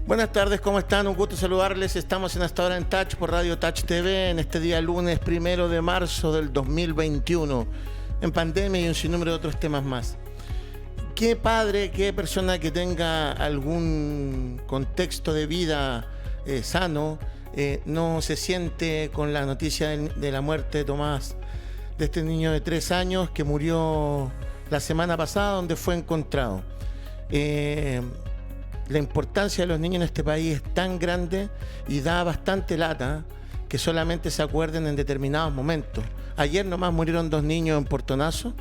Buenas tardes, ¿cómo están? Un gusto saludarles. Estamos en Hasta Ahora en Touch por Radio Touch TV en este día lunes 1 de marzo del 2021, en pandemia y un sinnúmero de otros temas más. ¿Qué padre, qué persona que tenga algún contexto de vida sano no se siente con la noticia de la muerte de Tomás, de este niño de 3 años que murió la semana pasada, donde fue encontrado? La importancia de los niños en este país es tan grande y da bastante lata que solamente se acuerden en determinados momentos. Ayer nomás murieron 2 niños en Portonazo,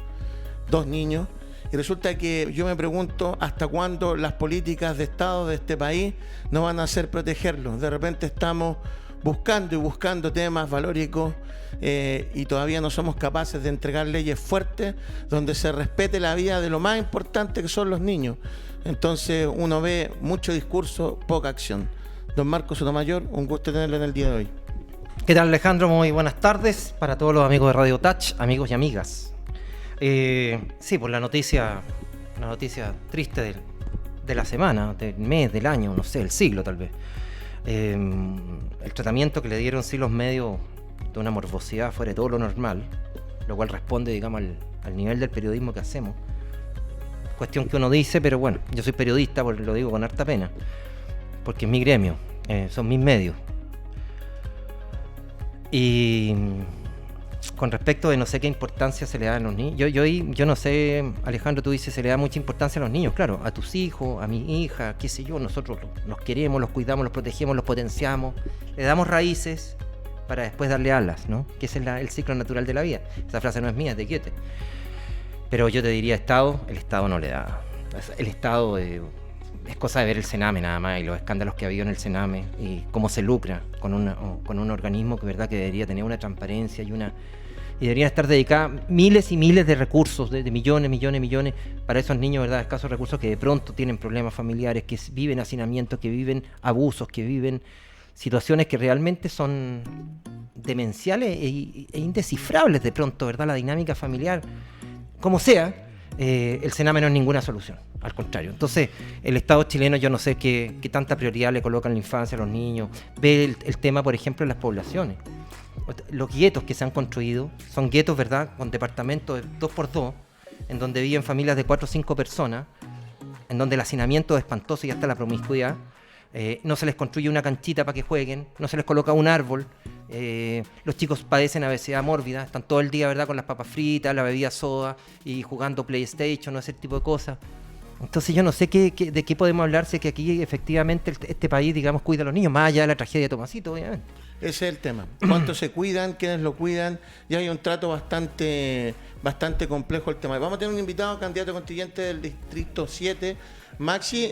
2 niños, y resulta que yo me pregunto hasta cuándo las políticas de Estado de este país no van a hacer protegerlos. De repente estamos buscando temas valóricos y todavía no somos capaces de entregar leyes fuertes donde se respete la vida de lo más importante que son los niños. Entonces uno ve mucho discurso, poca acción. Don Marcos Sotomayor, un gusto tenerlo en el día de hoy. ¿Qué tal, Alejandro? Muy buenas tardes para todos los amigos de Radio Touch, amigos y amigas. Sí, pues la noticia triste de la semana, del mes, del año, no sé, el siglo tal vez. El tratamiento que le dieron sí los medios de una morbosidad fuera de todo lo normal, lo cual responde, digamos, al nivel del periodismo que hacemos. Cuestión que uno dice, pero bueno, yo soy periodista, lo digo con harta pena, porque es mi gremio, son mis medios. Y con respecto de no sé qué importancia se le da a los niños, yo no sé, Alejandro, tú dices se le da mucha importancia a los niños, claro, a tus hijos, a mi hija, qué sé yo, nosotros los queremos, los cuidamos, los protegemos, los potenciamos, le damos raíces para después darle alas, ¿no? Que ese es el ciclo natural de la vida. Esa frase no es mía, es de Goethe. Pero yo te diría el Estado no le da. El Estado es cosa de ver el Sename nada más y los escándalos que ha habido en el Sename y cómo se lucra con un organismo que verdad que debería tener una transparencia y deberían estar dedicadas miles y miles de recursos, de millones para esos niños, verdad, escasos recursos que de pronto tienen problemas familiares, que viven hacinamientos, que viven abusos, que viven situaciones que realmente son demenciales e indescifrables de pronto, verdad, la dinámica familiar. Como sea, el Sename no es ninguna solución, al contrario. Entonces, el Estado chileno, yo no sé qué tanta prioridad le coloca en la infancia, a los niños. Ve el tema, por ejemplo, de las poblaciones. Los guetos que se han construido son guetos, ¿verdad?, con departamentos de 2x2, en donde viven familias de 4 o 5 personas, en donde el hacinamiento es espantoso y hasta la promiscuidad. No se les construye una canchita para que jueguen, no se les coloca un árbol. Los chicos padecen obesidad mórbida, están todo el día, ¿verdad?, con las papas fritas, la bebida soda y jugando PlayStation, ese tipo de cosas. Entonces yo no sé de qué podemos hablarse que aquí efectivamente este país, digamos, cuida a los niños, más allá de la tragedia de Tomasito, obviamente. Ese es el tema. ¿Cuántos se cuidan? ¿Quiénes lo cuidan? Y hay un trato bastante complejo el tema. Vamos a tener un invitado, candidato constituyente del Distrito 7. Maxi,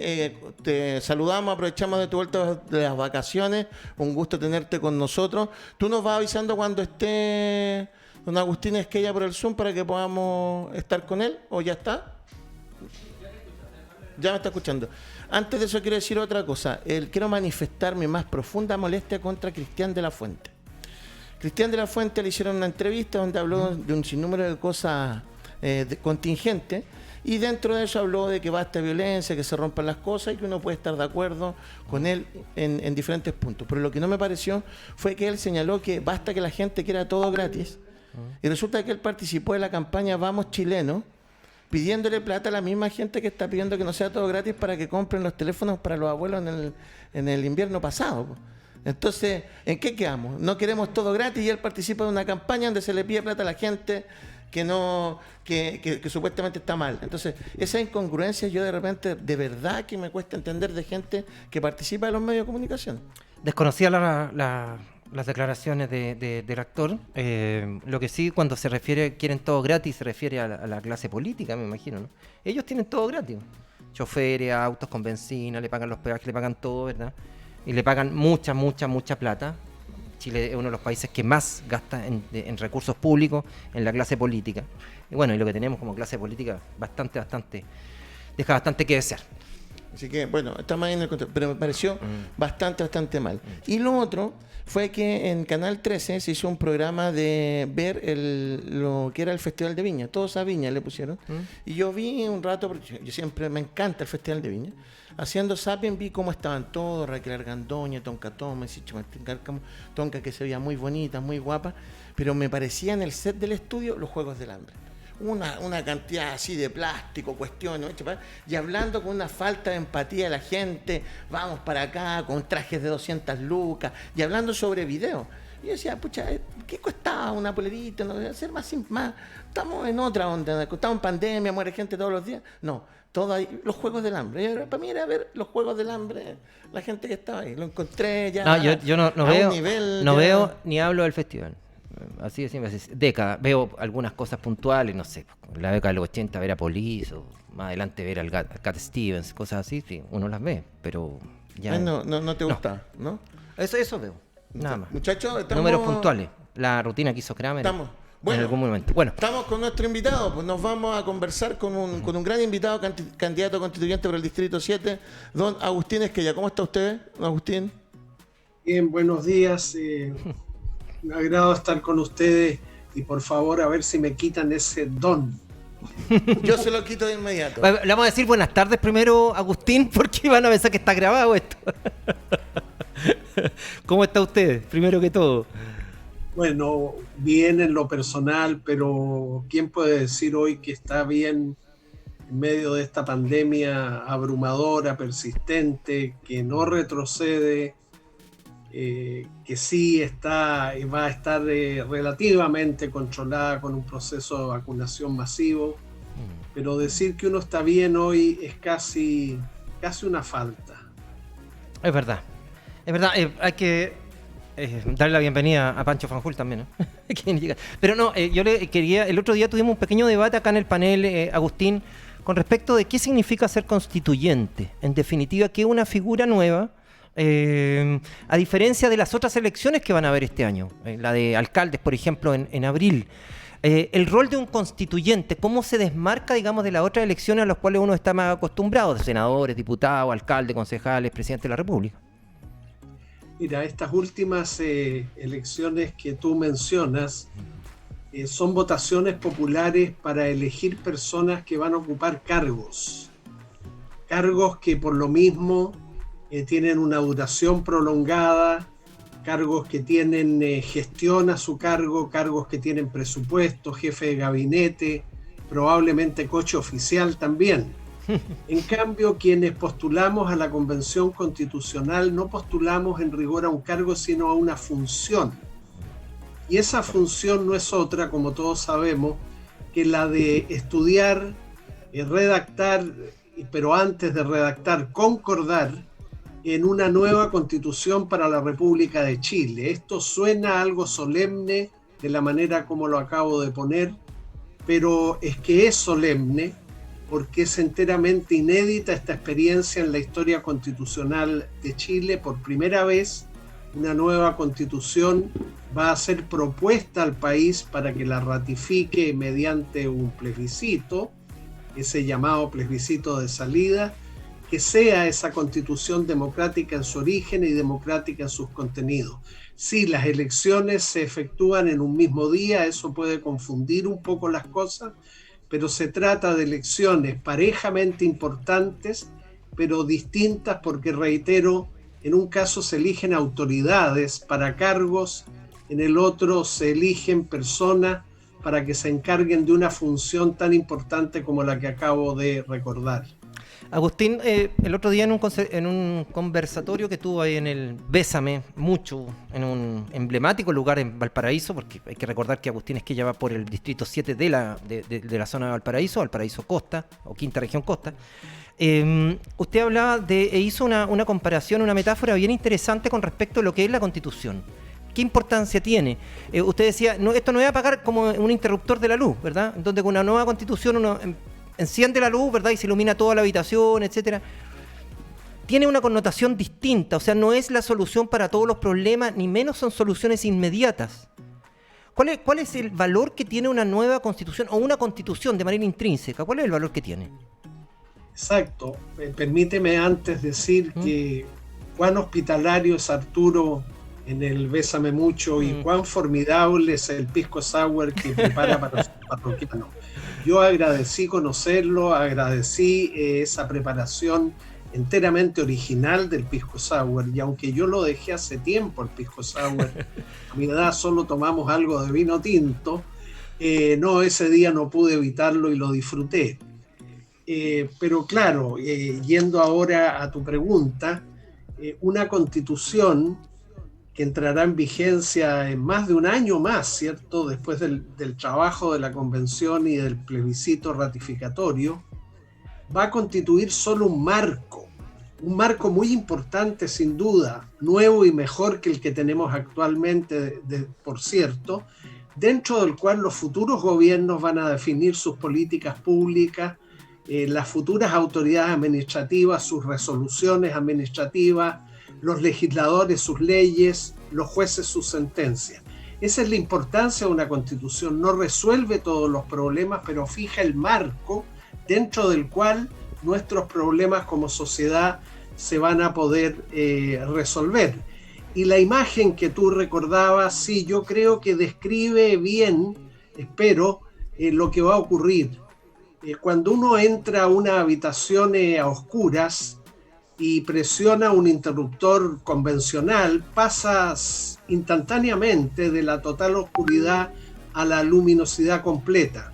te saludamos, aprovechamos de tu vuelta de las vacaciones. Un gusto tenerte con nosotros. Tú nos vas avisando cuando esté don Agustín Esquella por el Zoom para que podamos estar con él, ¿o ya está? Ya me está escuchando. Antes de eso quiero decir otra cosa. Quiero manifestar mi más profunda molestia contra Cristian de la Fuente. Cristian de la Fuente le hicieron una entrevista donde habló de un sinnúmero de cosas contingentes, y dentro de eso habló de que basta violencia, que se rompan las cosas y que uno puede estar de acuerdo con él en diferentes puntos. Pero lo que no me pareció fue que él señaló que basta que la gente quiera todo gratis, y resulta que él participó de la campaña Vamos Chilenos, pidiéndole plata a la misma gente que está pidiendo que no sea todo gratis para que compren los teléfonos para los abuelos en el invierno pasado. Entonces, ¿en qué quedamos? No queremos todo gratis y él participa de una campaña donde se le pide plata a la gente que supuestamente está mal. Entonces, esa incongruencia yo de repente, de verdad que me cuesta entender de gente que participa de los medios de comunicación. Desconocía las declaraciones del actor. Lo que sí, cuando se refiere, quieren todo gratis, se refiere a la clase política, me imagino, ¿no? Ellos tienen todo gratis. Choferes, autos con benzina, le pagan los peajes, le pagan todo, ¿verdad? Y le pagan mucha plata. Chile es uno de los países que más gasta en recursos públicos en la clase política. Y bueno, y lo que tenemos como clase política deja bastante que desear. Así que, bueno, estamos ahí en el control. Pero me pareció bastante mal. Y lo otro fue que en Canal 13 se hizo un programa de ver lo que era el Festival de Viña. Todos a Viña le pusieron. Y yo vi un rato, porque yo siempre me encanta el Festival de Viña. Haciendo zapping vi cómo estaban todos, Raquel Argandoña, Tonka Thomas, Sicho Martín Cárcamo, Tonka que se veía muy bonita, muy guapa, pero me parecía en el set del estudio los Juegos del Hambre. Una cantidad así de plástico, cuestiones, y hablando con una falta de empatía de la gente, vamos para acá, con trajes de 200 lucas, y hablando sobre video. Y yo decía, pucha, ¿qué costaba una polerita? ¿No? Hacer más, estamos en otra onda, estamos en pandemia, muere gente todos los días. No, todo ahí, los Juegos del Hambre. Y para mí era ver los Juegos del Hambre, la gente que estaba ahí. Lo encontré ya no, yo no a veo, un nivel. No veo ni hablo del festival. Así de simple, décadas. Veo algunas cosas puntuales, no sé, en la década de los 80 ver a Police, o más adelante ver al Cat Stevens, cosas así, sí, uno las ve, pero ya... No te gusta, ¿no? Eso veo, nada más. Muchachos, estamos... Números puntuales, la rutina que hizo Kramer en algún momento. Bueno, estamos con nuestro invitado, pues nos vamos a conversar con un gran invitado, candidato constituyente por el Distrito 7, don Agustín Esquella. ¿Cómo está usted, don Agustín? Bien, buenos días. Un agrado estar con ustedes y por favor a ver si me quitan ese don. Yo se lo quito de inmediato. Le vamos a decir buenas tardes primero, Agustín, porque van a pensar que está grabado esto. ¿Cómo está usted, primero que todo? Bueno, bien en lo personal, pero ¿quién puede decir hoy que está bien en medio de esta pandemia abrumadora, persistente, que no retrocede? Que sí va a estar relativamente controlada con un proceso de vacunación masivo, pero decir que uno está bien hoy es casi una falta. Es verdad, hay que darle la bienvenida a Pancho Fanjul también, ¿no? Pero no, yo le quería, el otro día tuvimos un pequeño debate acá en el panel, Agustín, con respecto de qué significa ser constituyente, en definitiva, que es una figura nueva. A diferencia de las otras elecciones que van a haber este año, la de alcaldes, por ejemplo, en abril, el rol de un constituyente, ¿cómo se desmarca, digamos, de las otras elecciones a las cuales uno está más acostumbrado, de senadores, diputados, alcaldes, concejales, presidente de la República? Mira, estas últimas elecciones que tú mencionas son votaciones populares para elegir personas que van a ocupar cargos que por lo mismo tienen una duración prolongada, cargos que tienen gestión a su cargo, cargos que tienen presupuesto, jefe de gabinete, probablemente coche oficial también. En cambio, quienes postulamos a la Convención Constitucional no postulamos en rigor a un cargo, sino a una función. Y esa función no es otra, como todos sabemos, que la de estudiar, redactar, pero antes de redactar, concordar en una nueva constitución para la República de Chile. Esto suena algo solemne de la manera como lo acabo de poner, pero es que es solemne porque es enteramente inédita esta experiencia en la historia constitucional de Chile. Por primera vez, una nueva constitución va a ser propuesta al país para que la ratifique mediante un plebiscito, ese llamado plebiscito de salida, que sea esa constitución democrática en su origen y democrática en sus contenidos. Si las elecciones se efectúan en un mismo día, eso puede confundir un poco las cosas, pero se trata de elecciones parejamente importantes, pero distintas porque, reitero, en un caso se eligen autoridades para cargos, en el otro se eligen personas para que se encarguen de una función tan importante como la que acabo de recordar. Agustín, el otro día en un conversatorio que tuvo ahí en el Bésame Mucho, en un emblemático lugar en Valparaíso, porque hay que recordar que Agustín Esquella va por el distrito 7 de la zona de Valparaíso Costa, o Quinta Región Costa. Usted hablaba hizo una comparación, una metáfora bien interesante con respecto a lo que es la Constitución. ¿Qué importancia tiene? Usted decía, esto no va a pagar como un interruptor de la luz, ¿verdad? Donde con una nueva Constitución uno enciende la luz, ¿verdad? Y se ilumina toda la habitación, etcétera. Tiene una connotación distinta, o sea, no es la solución para todos los problemas, ni menos son soluciones inmediatas. ¿Cuál es el valor que tiene una nueva constitución o una constitución de manera intrínseca? ¿Cuál es el valor que tiene? Exacto. Permíteme antes decir que cuán hospitalario es Arturo en el Bésame Mucho y cuán formidable es el pisco sour que prepara para sus parroquianos. Yo agradecí conocerlo, agradecí esa preparación enteramente original del pisco sour, y aunque yo lo dejé hace tiempo el pisco sour, a mi edad solo tomamos algo de vino tinto, no, ese día no pude evitarlo y lo disfruté. Pero claro, yendo ahora a tu pregunta, una constitución que entrará en vigencia en más de un año más, ¿cierto? Después del trabajo de la convención y del plebiscito ratificatorio, va a constituir solo un marco muy importante sin duda, nuevo y mejor que el que tenemos actualmente, por cierto, dentro del cual los futuros gobiernos van a definir sus políticas públicas, las futuras autoridades administrativas, sus resoluciones administrativas, los legisladores, sus leyes, los jueces, sus sentencias. Esa es la importancia de una constitución. No resuelve todos los problemas, pero fija el marco dentro del cual nuestros problemas como sociedad se van a poder resolver. Y la imagen que tú recordabas, sí, yo creo que describe bien, espero, lo que va a ocurrir. Cuando uno entra a una habitación a oscuras y presiona un interruptor convencional, pasas instantáneamente de la total oscuridad a la luminosidad completa.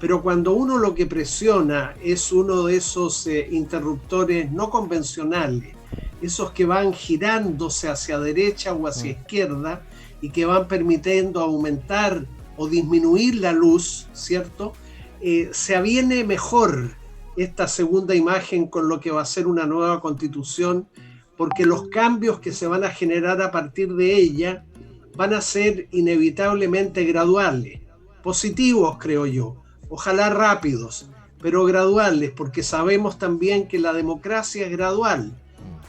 Pero cuando uno lo que presiona es uno de esos interruptores no convencionales, esos que van girándose hacia derecha o hacia izquierda y que van permitiendo aumentar o disminuir la luz, ¿cierto? Se aviene mejor esta segunda imagen con lo que va a ser una nueva constitución, porque los cambios que se van a generar a partir de ella van a ser inevitablemente graduales, positivos creo yo, ojalá rápidos, pero graduales, porque sabemos también que la democracia es gradual.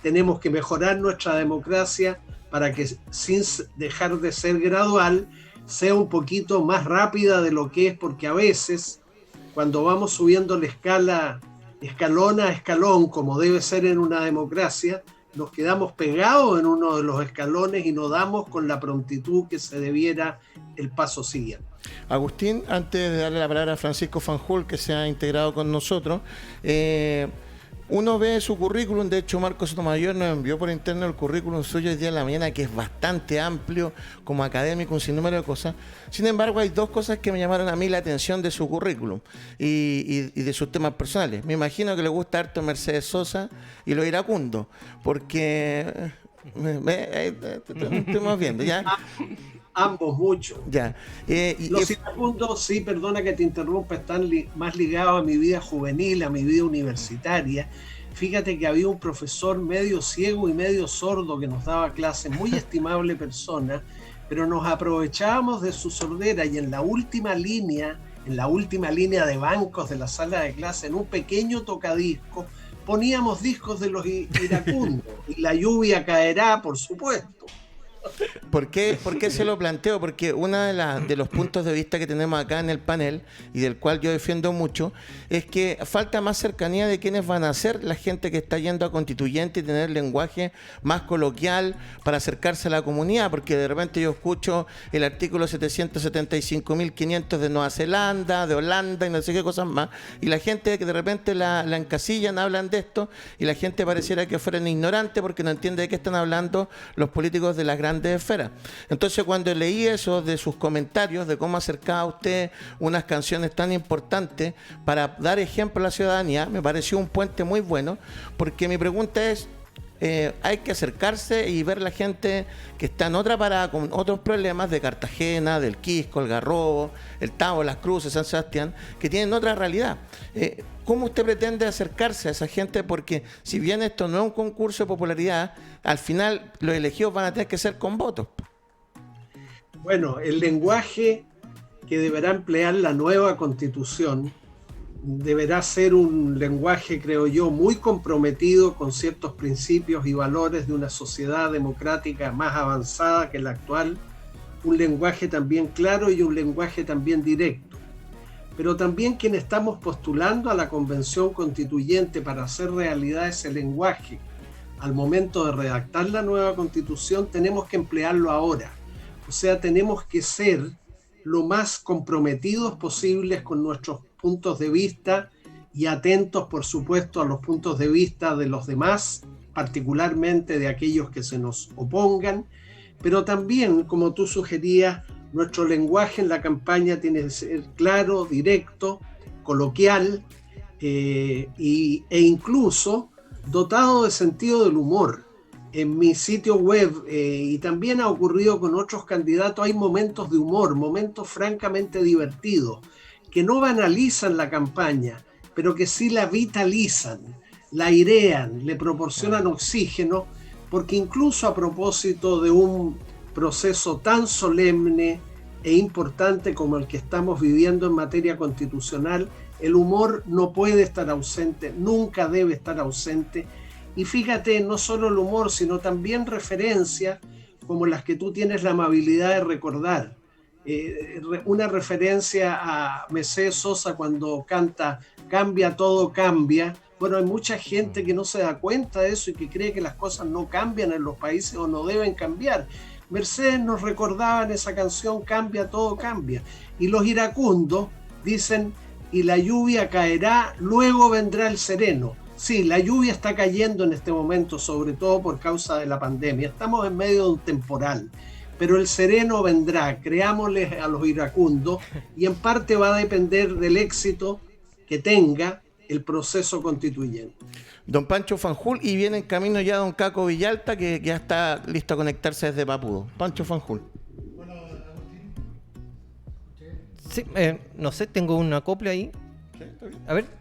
Tenemos que mejorar nuestra democracia para que, sin dejar de ser gradual, sea un poquito más rápida de lo que es, porque a veces, cuando vamos subiendo la escala, escalón a escalón, como debe ser en una democracia, nos quedamos pegados en uno de los escalones y no damos con la prontitud que se debiera el paso siguiente. Agustín, antes de darle la palabra a Francisco Fanjul, que se ha integrado con nosotros, uno ve su currículum. De hecho, Marcos Sotomayor nos envió por interno el currículum suyo el día de la mañana, que es bastante amplio como académico, un sinnúmero de cosas. Sin embargo, hay dos cosas que me llamaron a mí la atención de su currículum y de sus temas personales. Me imagino que le gusta harto Mercedes Sosa y lo iracundo, porque estamos viendo, ¿ya? Ambos mucho. Ya. Los iracundos, sí, perdona que te interrumpa, están más ligados a mi vida juvenil, a mi vida universitaria. Fíjate que había un profesor medio ciego y medio sordo que nos daba clases, muy estimable persona, pero nos aprovechábamos de su sordera, y en la última línea de bancos de la sala de clase, en un pequeño tocadiscos, poníamos discos de los iracundos. Y La lluvia caerá, por supuesto. ¿Por qué se lo planteo? Porque uno de los puntos de vista que tenemos acá en el panel, y del cual yo defiendo mucho, es que falta más cercanía de quiénes van a ser la gente que está yendo a constituyente y tener lenguaje más coloquial para acercarse a la comunidad, porque de repente yo escucho el artículo 775.500 de Nueva Zelanda, de Holanda y no sé qué cosas más, y la gente que de repente la encasillan, hablan de esto, y la gente pareciera que fueran ignorantes porque no entiende de qué están hablando los políticos de las grandes esferas. Entonces, cuando leí eso de sus comentarios, de cómo acercaba usted unas canciones tan importantes para dar ejemplo a la ciudadanía, me pareció un puente muy bueno, porque mi pregunta es, hay que acercarse y ver la gente que está en otra parada con otros problemas de Cartagena, del Quisco, el Garrobo, el Tabo, Las Cruces, San Sebastián, que tienen otra realidad. ¿Cómo usted pretende acercarse a esa gente? Porque si bien esto no es un concurso de popularidad, al final los elegidos van a tener que ser con votos. Bueno, el lenguaje que deberá emplear la nueva Constitución deberá ser un lenguaje, creo yo, muy comprometido con ciertos principios y valores de una sociedad democrática más avanzada que la actual, un lenguaje también claro y un lenguaje también directo. pero también quienes estamos postulando a la Convención Constituyente para hacer realidad ese lenguaje. Al momento de redactar la nueva Constitución tenemos que emplearlo ahora. O sea, tenemos que ser lo más comprometidos posibles con nuestros puntos de vista y atentos, por supuesto, a los puntos de vista de los demás, particularmente de aquellos que se nos opongan, pero también, como tú sugerías, nuestro lenguaje en la campaña tiene que ser claro, directo, coloquial e incluso dotado de sentido del humor. En mi sitio web, y también ha ocurrido con otros candidatos, hay momentos de humor, momentos francamente divertidos, que no banalizan la campaña, pero que sí la vitalizan, la airean, le proporcionan oxígeno, porque incluso a propósito de un proceso tan solemne e importante como el que estamos viviendo en materia constitucional, el humor no puede estar ausente, nunca debe estar ausente. Y fíjate, no solo el humor, sino también referencias como las que tú tienes la amabilidad de recordar. Una referencia a Mercedes Sosa cuando canta "Cambia, todo cambia". Bueno, hay mucha gente que no se da cuenta de eso y que cree que las cosas no cambian en los países o no deben cambiar. Mercedes nos recordaba en esa canción "Cambia, todo cambia". Y los iracundos dicen: "Y la lluvia caerá, luego vendrá el sereno". Sí, la lluvia está cayendo en este momento, sobre todo por causa de la pandemia. Estamos en medio de un temporal, pero el sereno vendrá, creámosles a los iracundos, y en parte va a depender del éxito que tenga el proceso constituyente. Don Pancho Fanjul, y viene en camino ya don Caco Villalta, que ya está listo a conectarse desde Papudo. Pancho Fanjul. Sí, no sé, tengo una acople ahí. ¿Sí? ¿Está bien? A ver.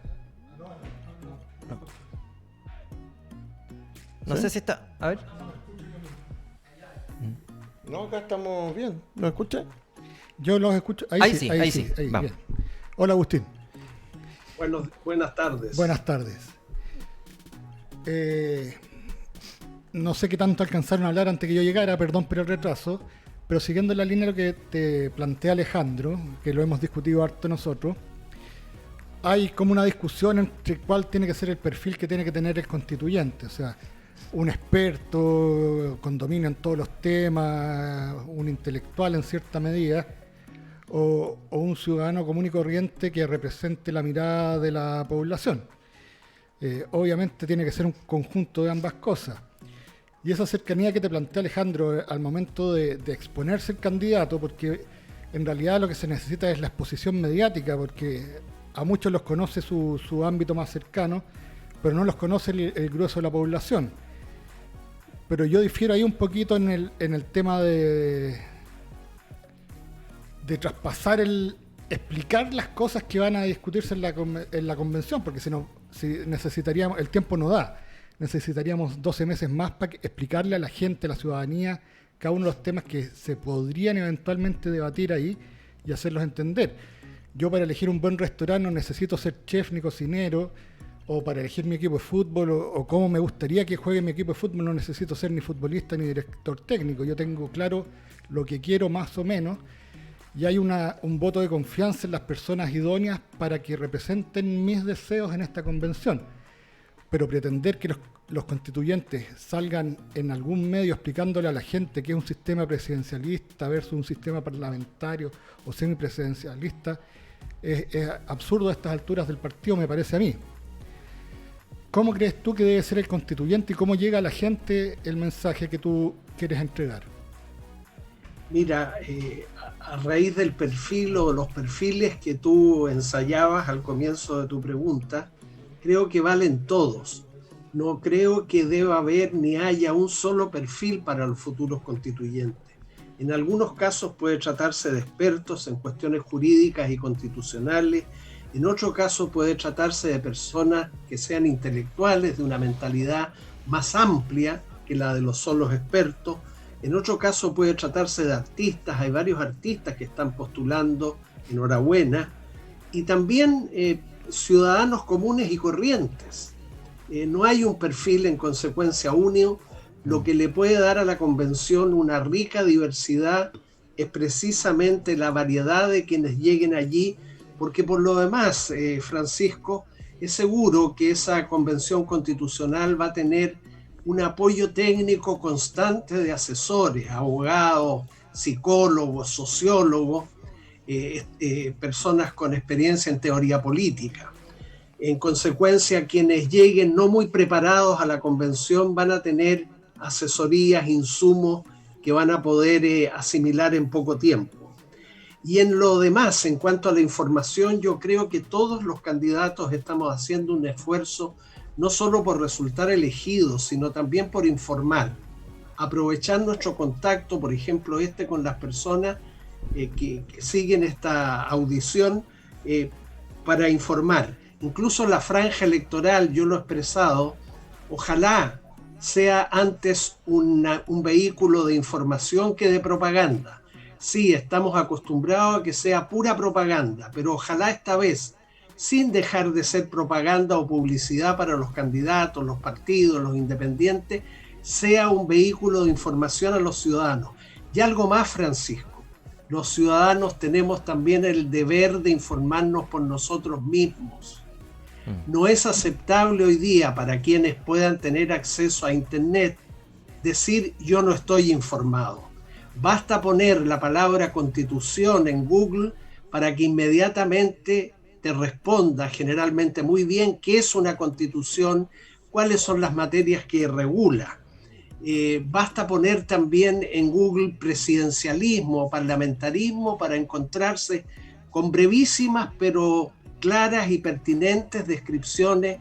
No ¿Sí? sé si está. A ver. No, acá estamos bien. ¿Lo escucha? Yo los escucho. Ahí sí. Vamos. Bien. Hola, Agustín. Buenas tardes. Buenas tardes. No sé qué tanto alcanzaron a hablar antes que yo llegara, perdón por el retraso, pero siguiendo la línea de lo que te plantea Alejandro, que lo hemos discutido harto nosotros, hay como una discusión entre cuál tiene que ser el perfil que tiene que tener el constituyente. O sea, un experto con dominio en todos los temas, un intelectual en cierta medida, o un ciudadano común y corriente que represente la mirada de la población. Obviamente tiene que ser un conjunto de ambas cosas. Y esa cercanía que te plantea Alejandro al momento de exponerse el candidato, porque en realidad lo que se necesita es la exposición mediática, porque a muchos los conoce su ámbito más cercano, pero no los conoce el grueso de la población. Pero yo difiero ahí un poquito en el tema de traspasar explicar las cosas que van a discutirse en la convención, porque si necesitaríamos, el tiempo no da, necesitaríamos 12 meses más para explicarle a la gente, a la ciudadanía, cada uno de los temas que se podrían eventualmente debatir ahí y hacerlos entender. Yo para elegir un buen restaurante no necesito ser chef ni cocinero, o para elegir mi equipo de fútbol, o cómo me gustaría que juegue mi equipo de fútbol, no necesito ser ni futbolista ni director técnico. Yo tengo claro lo que quiero más o menos, y hay un voto de confianza en las personas idóneas para que representen mis deseos en esta convención. Pero pretender que los constituyentes salgan en algún medio explicándole a la gente que es un sistema presidencialista versus un sistema parlamentario o semipresidencialista es absurdo a estas alturas del partido, me parece a mí. ¿Cómo crees tú que debe ser el constituyente y cómo llega a la gente el mensaje que tú quieres entregar? Mira, a raíz del perfil o los perfiles que tú ensayabas al comienzo de tu pregunta, creo que valen todos. No creo que deba haber ni haya un solo perfil para los futuros constituyentes. En algunos casos puede tratarse de expertos en cuestiones jurídicas y constitucionales. En otro caso puede tratarse de personas que sean intelectuales, de una mentalidad más amplia que la de los solos expertos. En otro caso puede tratarse de artistas, hay varios artistas que están postulando, enhorabuena, y también ciudadanos comunes y corrientes. No hay un perfil en consecuencia único. Lo que le puede dar a la convención una rica diversidad es precisamente la variedad de quienes lleguen allí, porque por lo demás, Francisco, es seguro que esa convención constitucional va a tener un apoyo técnico constante de asesores, abogados, psicólogos, sociólogos, personas con experiencia en teoría política. En consecuencia, quienes lleguen no muy preparados a la convención van a tener asesorías, insumos que van a poder asimilar en poco tiempo. Y en lo demás, en cuanto a la información, yo creo que todos los candidatos estamos haciendo un esfuerzo no solo por resultar elegidos, sino también por informar. Aprovechar nuestro contacto, por ejemplo, con las personas que siguen esta audición para informar. Incluso la franja electoral, yo lo he expresado, ojalá sea antes un vehículo de información que de propaganda. Sí, estamos acostumbrados a que sea pura propaganda, pero ojalá esta vez, sin dejar de ser propaganda o publicidad para los candidatos, los partidos, los independientes, sea un vehículo de información a los ciudadanos. Y algo más, Francisco, los ciudadanos tenemos también el deber de informarnos por nosotros mismos. No es aceptable hoy día para quienes puedan tener acceso a Internet decir yo no estoy informado. Basta poner la palabra Constitución en Google para que inmediatamente te responda, generalmente muy bien, qué es una Constitución, cuáles son las materias que regula. Basta poner también en Google presidencialismo o parlamentarismo para encontrarse con brevísimas pero claras y pertinentes descripciones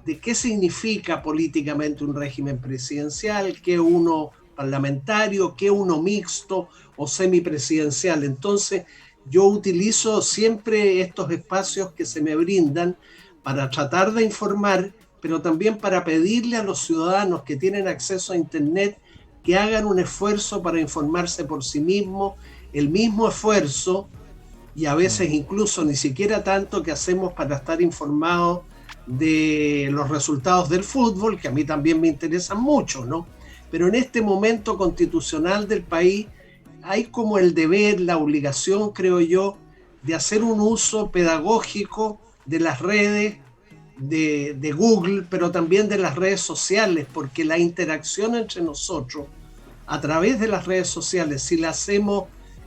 de qué significa políticamente un régimen presidencial, qué uno parlamentario, qué uno mixto o semipresidencial. Entonces, yo utilizo siempre estos espacios que se me brindan para tratar de informar, pero también para pedirle a los ciudadanos que tienen acceso a Internet que hagan un esfuerzo para informarse por sí mismos, el mismo esfuerzo, y a veces incluso ni siquiera tanto, que hacemos para estar informados de los resultados del fútbol, que a mí también me interesan mucho, ¿no? Pero en este momento constitucional del país hay como el deber, la obligación, creo yo, de hacer un uso pedagógico de las redes, de Google, pero también de las redes sociales, porque la interacción entre nosotros a través de las redes sociales, si la hacemos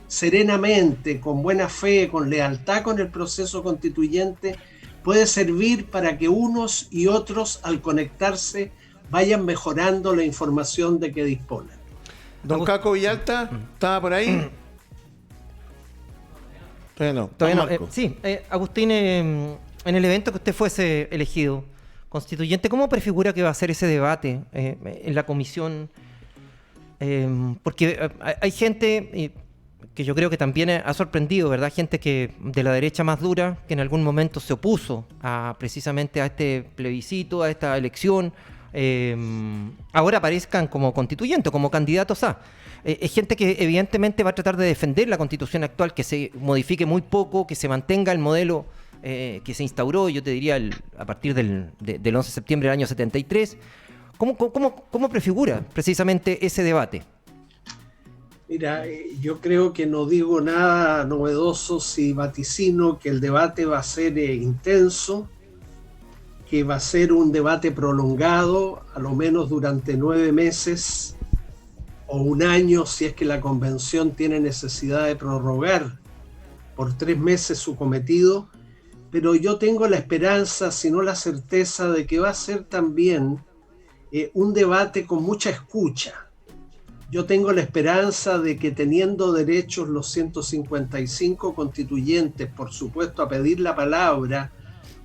serenamente, con buena fe, con lealtad con el proceso constituyente, puede servir para que unos y otros, al conectarse, vayan mejorando la información de que disponen. Don Caco Villalta, ¿estaba por ahí? Todavía no. Sí, Agustín, en el evento que usted fuese elegido constituyente, ¿cómo prefigura que va a ser ese debate en la comisión? Porque hay gente que yo creo que también ha sorprendido, ¿verdad? Gente que de la derecha más dura, que en algún momento se opuso precisamente a este plebiscito, a esta elección, ahora aparezcan como constituyentes, como candidatos a. Es gente que evidentemente va a tratar de defender la constitución actual, que se modifique muy poco, que se mantenga el modelo que se instauró, yo te diría, a partir del 11 de septiembre del año 73. ¿Cómo prefigura precisamente ese debate? Mira, yo creo que no digo nada novedoso si vaticino que el debate va a ser intenso, que va a ser un debate prolongado, a lo menos durante 9 meses o un año, si es que la convención tiene necesidad de prorrogar por 3 meses su cometido, pero yo tengo la esperanza, si no la certeza, de que va a ser también un debate con mucha escucha. Yo tengo la esperanza de que, teniendo derechos los 155 constituyentes, por supuesto, a pedir la palabra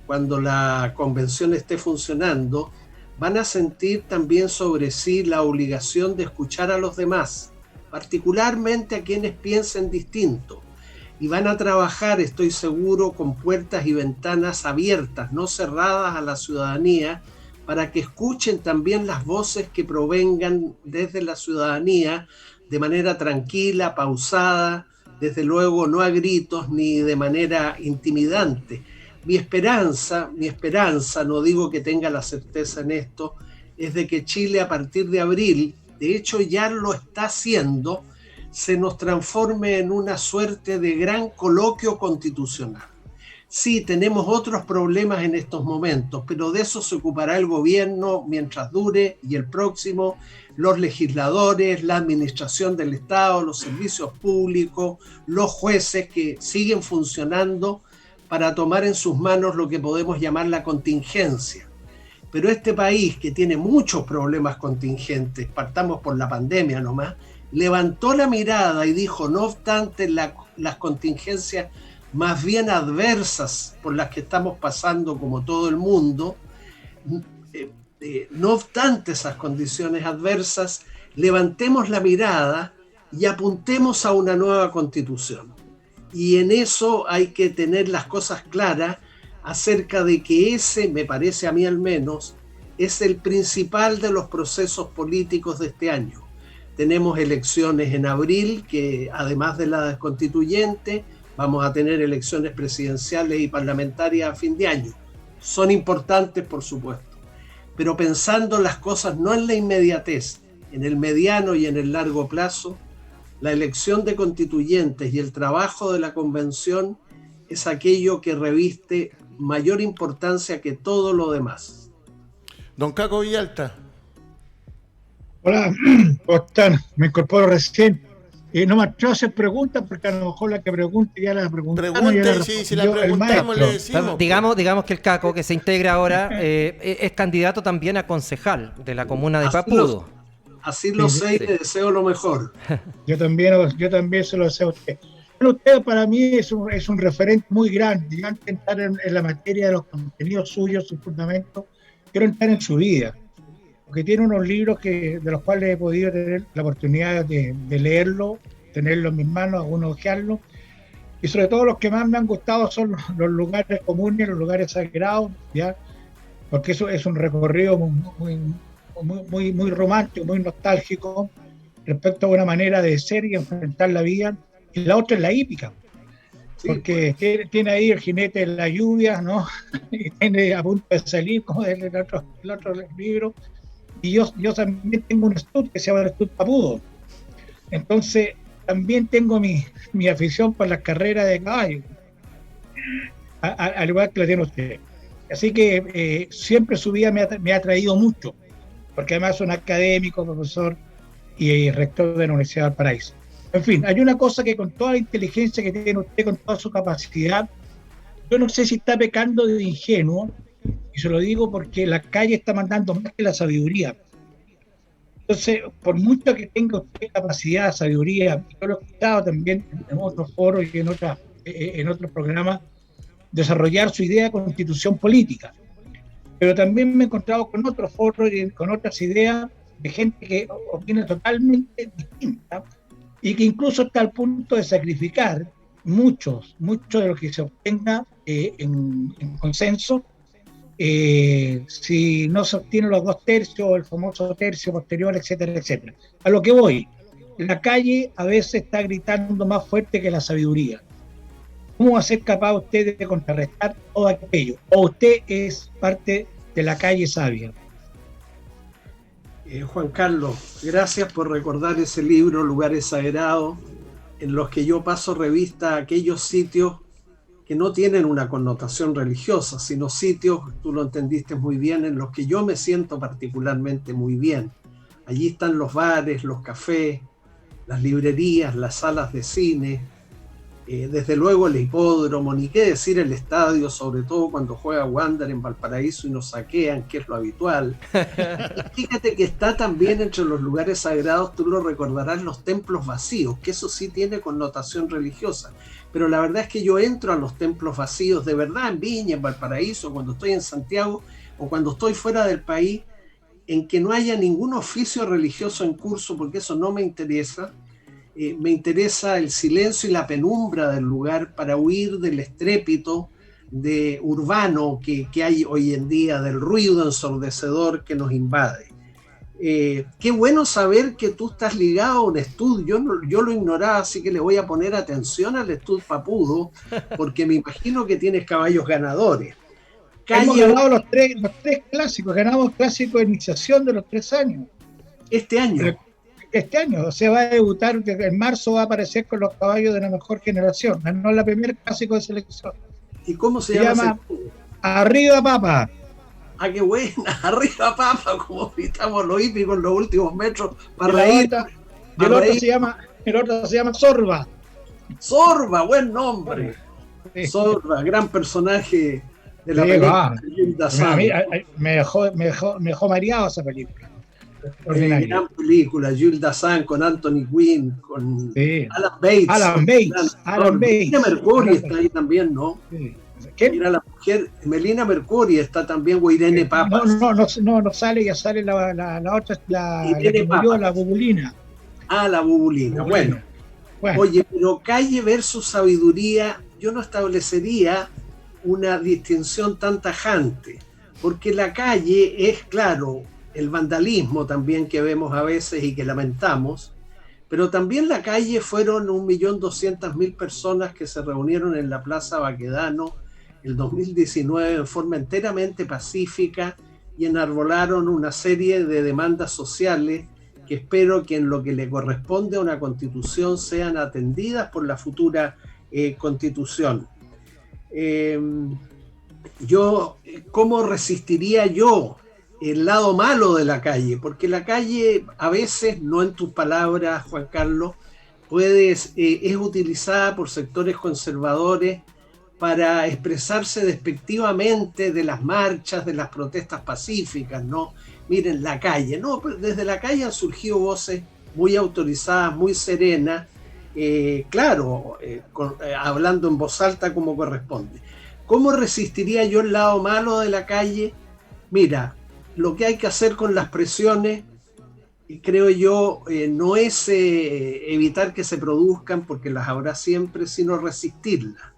cuando la convención esté funcionando, van a sentir también sobre sí la obligación de escuchar a los demás, particularmente a quienes piensen distinto, y van a trabajar, estoy seguro, con puertas y ventanas abiertas, no cerradas a la ciudadanía, para que escuchen también las voces que provengan desde la ciudadanía de manera tranquila, pausada, desde luego no a gritos ni de manera intimidante. Mi esperanza, no digo que tenga la certeza en esto, es de que Chile a partir de abril, de hecho ya lo está haciendo, se nos transforme en una suerte de gran coloquio constitucional. Sí, tenemos otros problemas en estos momentos, pero de eso se ocupará el gobierno mientras dure y el próximo, los legisladores, la administración del Estado, los servicios públicos, los jueces que siguen funcionando para tomar en sus manos lo que podemos llamar la contingencia. Pero este país, que tiene muchos problemas contingentes, partamos por la pandemia nomás, levantó la mirada y dijo, no obstante las contingencias más bien adversas por las que estamos pasando como todo el mundo, no obstante esas condiciones adversas, levantemos la mirada y apuntemos a una nueva constitución. Y en eso hay que tener las cosas claras acerca de que ese, me parece a mí al menos, es el principal de los procesos políticos de este año. Tenemos elecciones en abril, que además de la constituyente, vamos a tener elecciones presidenciales y parlamentarias a fin de año. Son importantes, por supuesto, pero pensando las cosas no en la inmediatez, en el mediano y en el largo plazo, la elección de constituyentes y el trabajo de la convención es aquello que reviste mayor importancia que todo lo demás. Don Caco Villalta. Hola, ¿cómo están? Me incorporo recién. No me atrevo a hacer preguntas porque a lo mejor la que pregunte ya la preguntaron. Pregunte, sí, si la preguntamos le decimos. Digamos que el Caco, que se integra ahora, es candidato también a concejal de la comuna de Papudo. Así lo sé y le deseo lo mejor. Yo también se lo deseo a usted. Bueno, usted para mí es un referente muy grande. Yo antes de entrar en la materia de los contenidos suyos, sus fundamentos, quiero entrar en su vida. Porque tiene unos libros de los cuales he podido tener la oportunidad de leerlo, tenerlo en mis manos, algunos ojearlo. Y sobre todo los que más me han gustado son los lugares comunes, los lugares sagrados, ¿ya? Porque eso es un recorrido muy romántico, muy nostálgico respecto a una manera de ser y enfrentar la vida. Y la otra es la hípica, porque tiene ahí el jinete de la lluvia, ¿no? Y tiene a punto de salir, como el otro libro. Y yo también tengo un estudio que se llama el Estudio Papudo. Entonces, también tengo mi afición por las carreras de caballo, al igual que la tiene usted. Así que siempre su vida me ha atraído mucho, porque además es un académico, profesor y rector de la Universidad de Valparaíso. En fin, hay una cosa que con toda la inteligencia que tiene usted, con toda su capacidad, yo no sé si está pecando de ingenuo, y se lo digo porque la calle está mandando más que la sabiduría. Entonces, por mucho que tenga usted capacidad, sabiduría, yo lo he escuchado también en otros foros y en otros programas, desarrollar su idea de constitución política. Pero también me he encontrado con otros foros y con otras ideas de gente que opina totalmente distinta y que incluso está al punto de sacrificar mucho de lo que se obtenga en consenso, si no se obtienen los 2/3, el famoso tercio posterior, etcétera, etcétera. A lo que voy, la calle a veces está gritando más fuerte que la sabiduría. ¿Cómo va a ser capaz usted de contrarrestar todo aquello? ¿O usted es parte de la calle sabia? Juan Carlos, gracias por recordar ese libro, Lugares Sagrados, en los que yo paso revista a aquellos sitios que no tienen una connotación religiosa, sino sitios, tú lo entendiste muy bien, en los que yo me siento particularmente muy bien. Allí están los bares, los cafés, las librerías, las salas de cine, desde luego el hipódromo, ni qué decir el estadio, sobre todo cuando juega Wander en Valparaíso y nos saquean, que es lo habitual. Y fíjate que está también entre los lugares sagrados, tú lo recordarás, los templos vacíos, que eso sí tiene connotación religiosa. Pero la verdad es que yo entro a los templos vacíos, de verdad, en Viña, en Valparaíso, cuando estoy en Santiago o cuando estoy fuera del país, en que no haya ningún oficio religioso en curso, porque eso no me interesa. Me interesa el silencio y la penumbra del lugar para huir del estrépito urbano que hay hoy en día, del ruido ensordecedor que nos invade. Qué bueno saber que tú estás ligado a un estudio. Yo lo ignoraba, así que le voy a poner atención al estudio Papudo, porque me imagino que tienes caballos ganadores. Hemos ganado los tres clásicos, ganamos el clásico de iniciación de los 3 años. Este año. Este año, se va a debutar, en marzo va a aparecer con los caballos de la mejor generación. Ganó la primer clásico de selección. ¿Y cómo se Se llama? llama Arriba Papa. Ah, qué buena, arriba papa, como gritamos los hípicos en los últimos metros, Y para la reír, otra- y para el otro reír. se llama Sorba. Sorba, buen nombre. Sí. Sorba, gran personaje de la Sí, película va. de Gilda A Sand. mí, me dejó mareado esa película. Ordinaria. Gran película, Gilda Sand con Anthony Quinn, con Sí. Alan Bates. Alan Bates. Gran actor. Melina Mercuri está ahí también, ¿no? Sí. ¿Quién? Era la mujer, Melina Mercuri está también, o Irene Papas. No sale, ya sale la otra, la Irene que murió, Papas. la Bubulina. Ah, la Bubulina. Bueno. Oye, pero Calle versus Sabiduría, yo no establecería una distinción tan tajante, porque la Calle es, claro, el vandalismo también que vemos a veces y que lamentamos, pero también la Calle fueron 1.200.000 personas que se reunieron en la Plaza Baquedano el 2019 en forma enteramente pacífica y enarbolaron una serie de demandas sociales que espero que en lo que le corresponde a una constitución sean atendidas por la futura constitución. ¿Cómo resistiría yo el lado malo de la Calle? Porque la Calle a veces, no en tus palabras, Juan Carlos, es utilizada por sectores conservadores para expresarse despectivamente de las marchas, de las protestas pacíficas, ¿no? Miren, la Calle, ¿no? Desde la Calle han surgido voces muy autorizadas, muy serenas, hablando en voz alta como corresponde. ¿Cómo resistiría yo el lado malo de la Calle? Mira, lo que hay que hacer con las presiones, creo yo, no es evitar que se produzcan, porque las habrá siempre, sino resistirlas.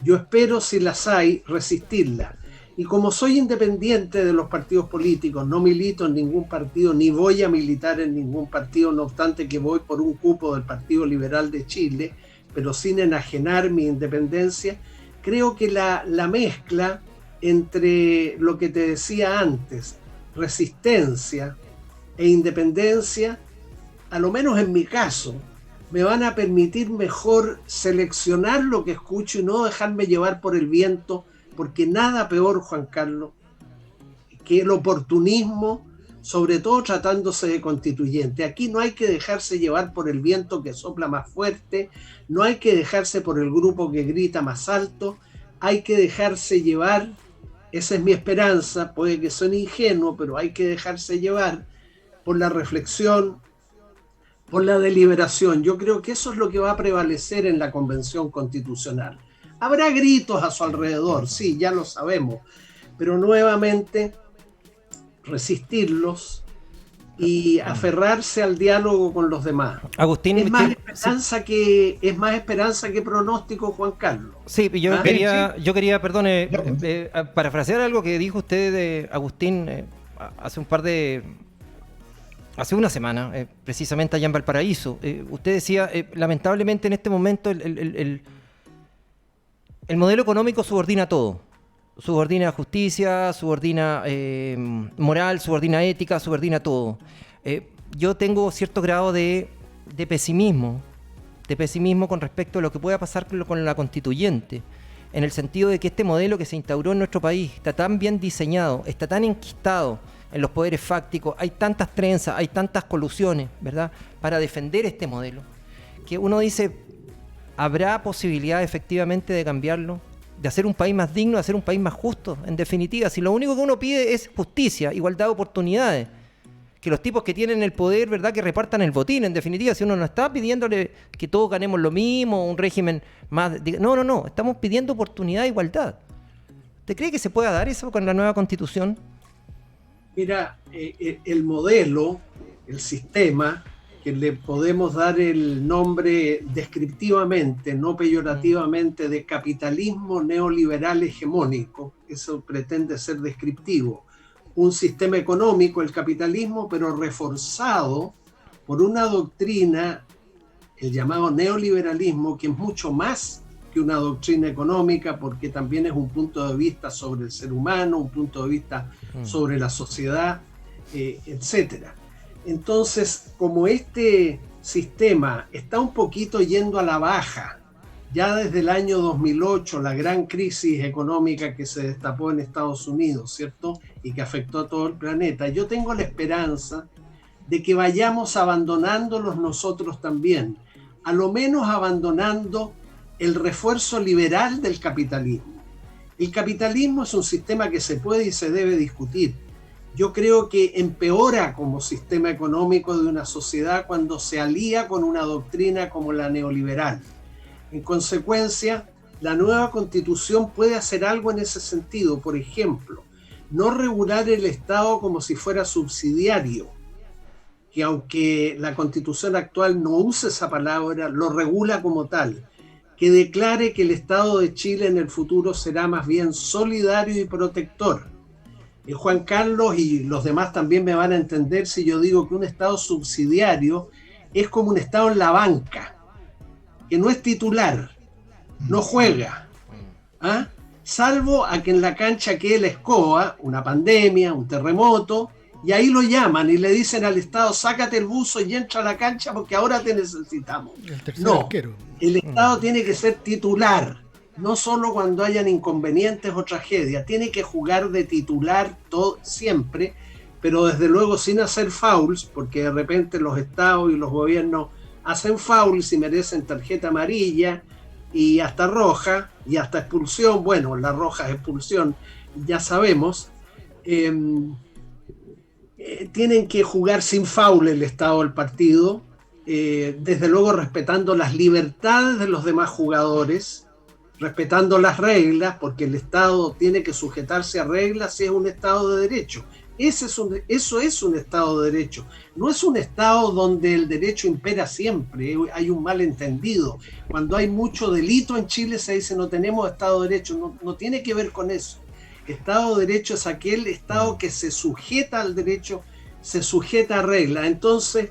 Yo espero, si las hay, resistirlas. Y como soy independiente de los partidos políticos, no milito en ningún partido, ni voy a militar en ningún partido, no obstante que voy por un cupo del Partido Liberal de Chile, pero sin enajenar mi independencia, creo que la mezcla entre lo que te decía antes, resistencia e independencia, a lo menos en mi caso, me van a permitir mejor seleccionar lo que escucho y no dejarme llevar por el viento, porque nada peor, Juan Carlos, que el oportunismo, sobre todo tratándose de constituyente. Aquí no hay que dejarse llevar por el viento que sopla más fuerte, no hay que dejarse por el grupo que grita más alto, hay que dejarse llevar, esa es mi esperanza, puede que suene ingenuo, pero hay que dejarse llevar por la reflexión, por la deliberación. Yo creo que eso es lo que va a prevalecer en la Convención Constitucional. Habrá gritos a su alrededor, sí, ya lo sabemos, pero nuevamente resistirlos y aferrarse al diálogo con los demás. Agustín, es más esperanza que pronóstico, Juan Carlos. Sí, yo quería, perdone, parafrasear algo que dijo usted, Agustín, hace una semana, precisamente allá en Valparaíso. Usted decía, lamentablemente en este momento el modelo económico subordina todo. Subordina justicia, subordina moral, subordina ética, subordina todo. Yo tengo cierto grado de pesimismo con respecto a lo que pueda pasar con la constituyente, en el sentido de que este modelo que se instauró en nuestro país está tan bien diseñado, está tan enquistado en los poderes fácticos, hay tantas trenzas, hay tantas colusiones, ¿verdad?, para defender este modelo, que uno dice, ¿habrá posibilidad efectivamente de cambiarlo? De hacer un país más digno, de hacer un país más justo, en definitiva. Si lo único que uno pide es justicia, igualdad de oportunidades, que los tipos que tienen el poder, ¿verdad?, que repartan el botín, en definitiva. Si uno no está pidiéndole que todos ganemos lo mismo, un régimen más... No, estamos pidiendo oportunidad e igualdad. ¿Usted cree que se pueda dar eso con la nueva Constitución? Mira, el modelo, el sistema, que le podemos dar el nombre descriptivamente, no peyorativamente, de capitalismo neoliberal hegemónico, eso pretende ser descriptivo. Un sistema económico, el capitalismo, pero reforzado por una doctrina, el llamado neoliberalismo, que es mucho más que una doctrina económica, porque también es un punto de vista sobre el ser humano, un punto de vista sobre la sociedad, etcétera. Entonces, como este sistema está un poquito yendo a la baja Ya desde el año 2008, la gran crisis económica que se destapó en Estados Unidos, ¿cierto? Y que afectó a todo el planeta, yo tengo la esperanza de que vayamos abandonándolos nosotros también, a lo menos abandonando el refuerzo liberal del capitalismo. El capitalismo es un sistema que se puede y se debe discutir. Yo creo que empeora como sistema económico de una sociedad cuando se alía con una doctrina como la neoliberal. En consecuencia, la nueva Constitución puede hacer algo en ese sentido. Por ejemplo, no regular el Estado como si fuera subsidiario, que aunque la Constitución actual no use esa palabra, lo regula como tal, que declare que el Estado de Chile en el futuro será más bien solidario y protector. Juan Carlos y los demás también me van a entender si yo digo que un Estado subsidiario es como un Estado en la banca, que no es titular, no juega, ¿ah? Salvo a que en la cancha quede la escoba, una pandemia, un terremoto, y ahí lo llaman y le dicen al Estado, sácate el buzo y entra a la cancha porque ahora te necesitamos. No, arquero. El Estado tiene que ser titular, no solo cuando hayan inconvenientes o tragedias, tiene que jugar de titular todo, siempre, pero desde luego sin hacer fouls, porque de repente los estados y los gobiernos hacen fouls y merecen tarjeta amarilla y hasta roja y hasta expulsión. Bueno, la roja es expulsión, ya sabemos. Tienen que jugar sin foul el Estado del partido, desde luego respetando las libertades de los demás jugadores, respetando las reglas, porque el Estado tiene que sujetarse a reglas si es un Estado de derecho. Eso es un Estado de derecho. No es un Estado donde el derecho impera siempre, hay un malentendido. Cuando hay mucho delito en Chile se dice no tenemos Estado de Derecho, no tiene que ver con eso. Estado de Derecho es aquel Estado que se sujeta al derecho, se sujeta a reglas. Entonces,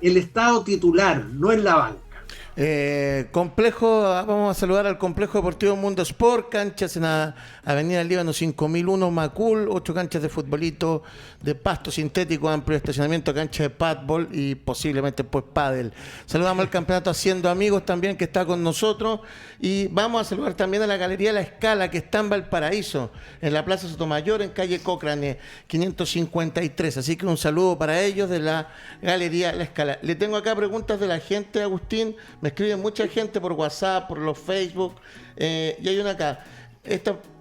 el Estado titular, no en la banca. Complejo, vamos a saludar al Complejo Deportivo Mundo Sport, canchas en la Avenida Líbano 5001, Macul, 8 canchas de futbolito, de pasto sintético, amplio estacionamiento, cancha de padbol y posiblemente pues pádel. Saludamos al campeonato Haciendo Amigos también que está con nosotros y vamos a saludar también a la Galería La Escala que está en Valparaíso, en la Plaza Sotomayor, en calle Cochrane 553. Así que un saludo para ellos de la Galería La Escala. Le tengo acá preguntas de la gente, Agustín. Me escribe mucha gente por WhatsApp, por los Facebook, y hay una acá.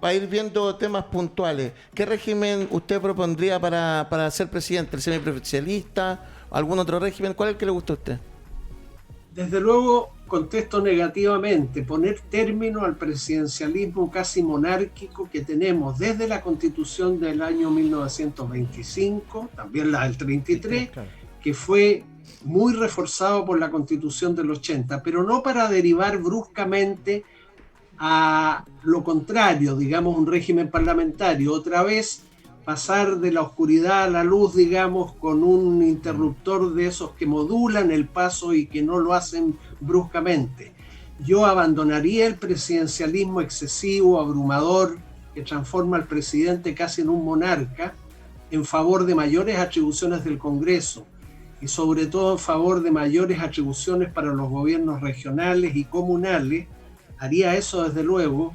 Para ir viendo temas puntuales, ¿qué régimen usted propondría para ser presidente? ¿El semipresidencialista? ¿Algún otro régimen? ¿Cuál es el que le gusta a usted? Desde luego, contesto negativamente, poner término al presidencialismo casi monárquico que tenemos desde la Constitución del año 1925, también la del 33, claro, que fue muy reforzado por la Constitución del 80, pero no para derivar bruscamente a lo contrario, digamos, un régimen parlamentario, otra vez pasar de la oscuridad a la luz, digamos, con un interruptor de esos que modulan el paso y que no lo hacen bruscamente. Yo abandonaría el presidencialismo excesivo, abrumador, que transforma al presidente casi en un monarca, en favor de mayores atribuciones del Congreso y sobre todo en favor de mayores atribuciones para los gobiernos regionales y comunales. Haría eso desde luego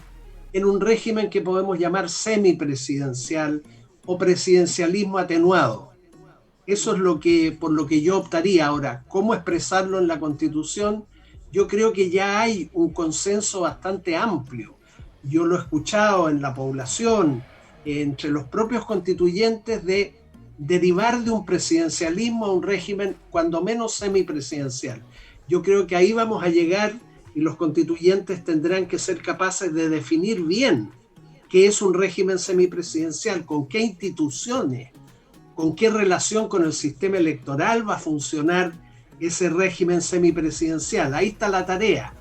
en un régimen que podemos llamar semipresidencial o presidencialismo atenuado. Eso es por lo que yo optaría. Ahora, ¿cómo expresarlo en la Constitución? Yo creo que ya hay un consenso bastante amplio. Yo lo he escuchado en la población, entre los propios constituyentes, de derivar de un presidencialismo a un régimen cuando menos semipresidencial. Yo creo que ahí vamos a llegar y los constituyentes tendrán que ser capaces de definir bien qué es un régimen semipresidencial, con qué instituciones, con qué relación con el sistema electoral va a funcionar ese régimen semipresidencial. Ahí está la tarea.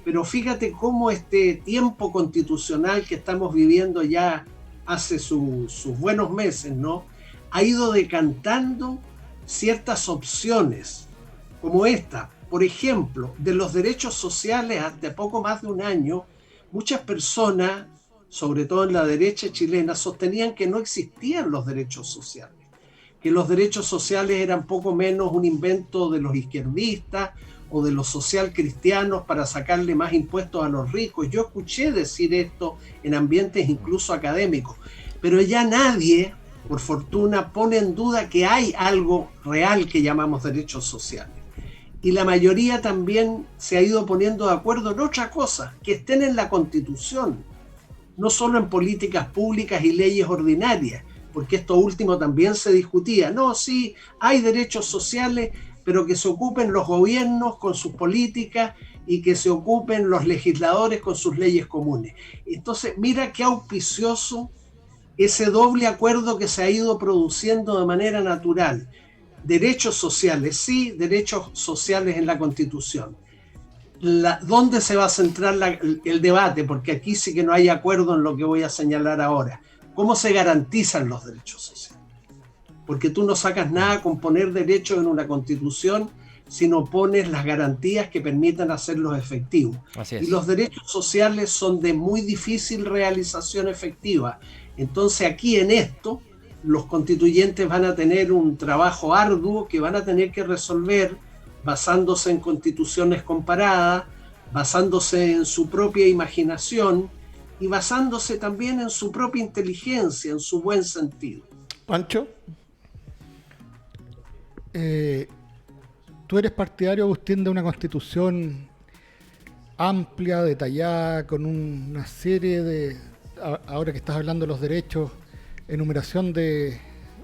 Pero fíjate cómo este tiempo constitucional que estamos viviendo ya hace sus buenos meses, ¿no?, ha ido decantando ciertas opciones como esta. Por ejemplo, de los derechos sociales, hasta poco más de un año, muchas personas, sobre todo en la derecha chilena, sostenían que no existían los derechos sociales, que los derechos sociales eran poco menos un invento de los izquierdistas o de los social cristianos para sacarle más impuestos a los ricos. Yo escuché decir esto en ambientes incluso académicos, pero ya nadie, por fortuna, pone en duda que hay algo real que llamamos derechos sociales. Y la mayoría también se ha ido poniendo de acuerdo en otra cosa, que estén en la Constitución, no solo en políticas públicas y leyes ordinarias, porque esto último también se discutía. No, sí, hay derechos sociales, pero que se ocupen los gobiernos con sus políticas y que se ocupen los legisladores con sus leyes comunes. Entonces, mira qué auspicioso ese doble acuerdo que se ha ido produciendo de manera natural. Derechos sociales, sí, derechos sociales en la Constitución. ¿Dónde se va a centrar el debate? Porque aquí sí que no hay acuerdo en lo que voy a señalar ahora. ¿Cómo se garantizan los derechos sociales? Porque tú no sacas nada con poner derechos en una Constitución si no pones las garantías que permitan hacerlos efectivos. Así es. Y los derechos sociales son de muy difícil realización efectiva. Entonces aquí en esto los constituyentes van a tener un trabajo arduo que van a tener que resolver basándose en constituciones comparadas, basándose en su propia imaginación y basándose también en su propia inteligencia, en su buen sentido. ¿Pancho? ¿Tú eres partidario, Agustín, de una constitución amplia, detallada, con una serie de, ahora que estás hablando de los derechos, enumeración de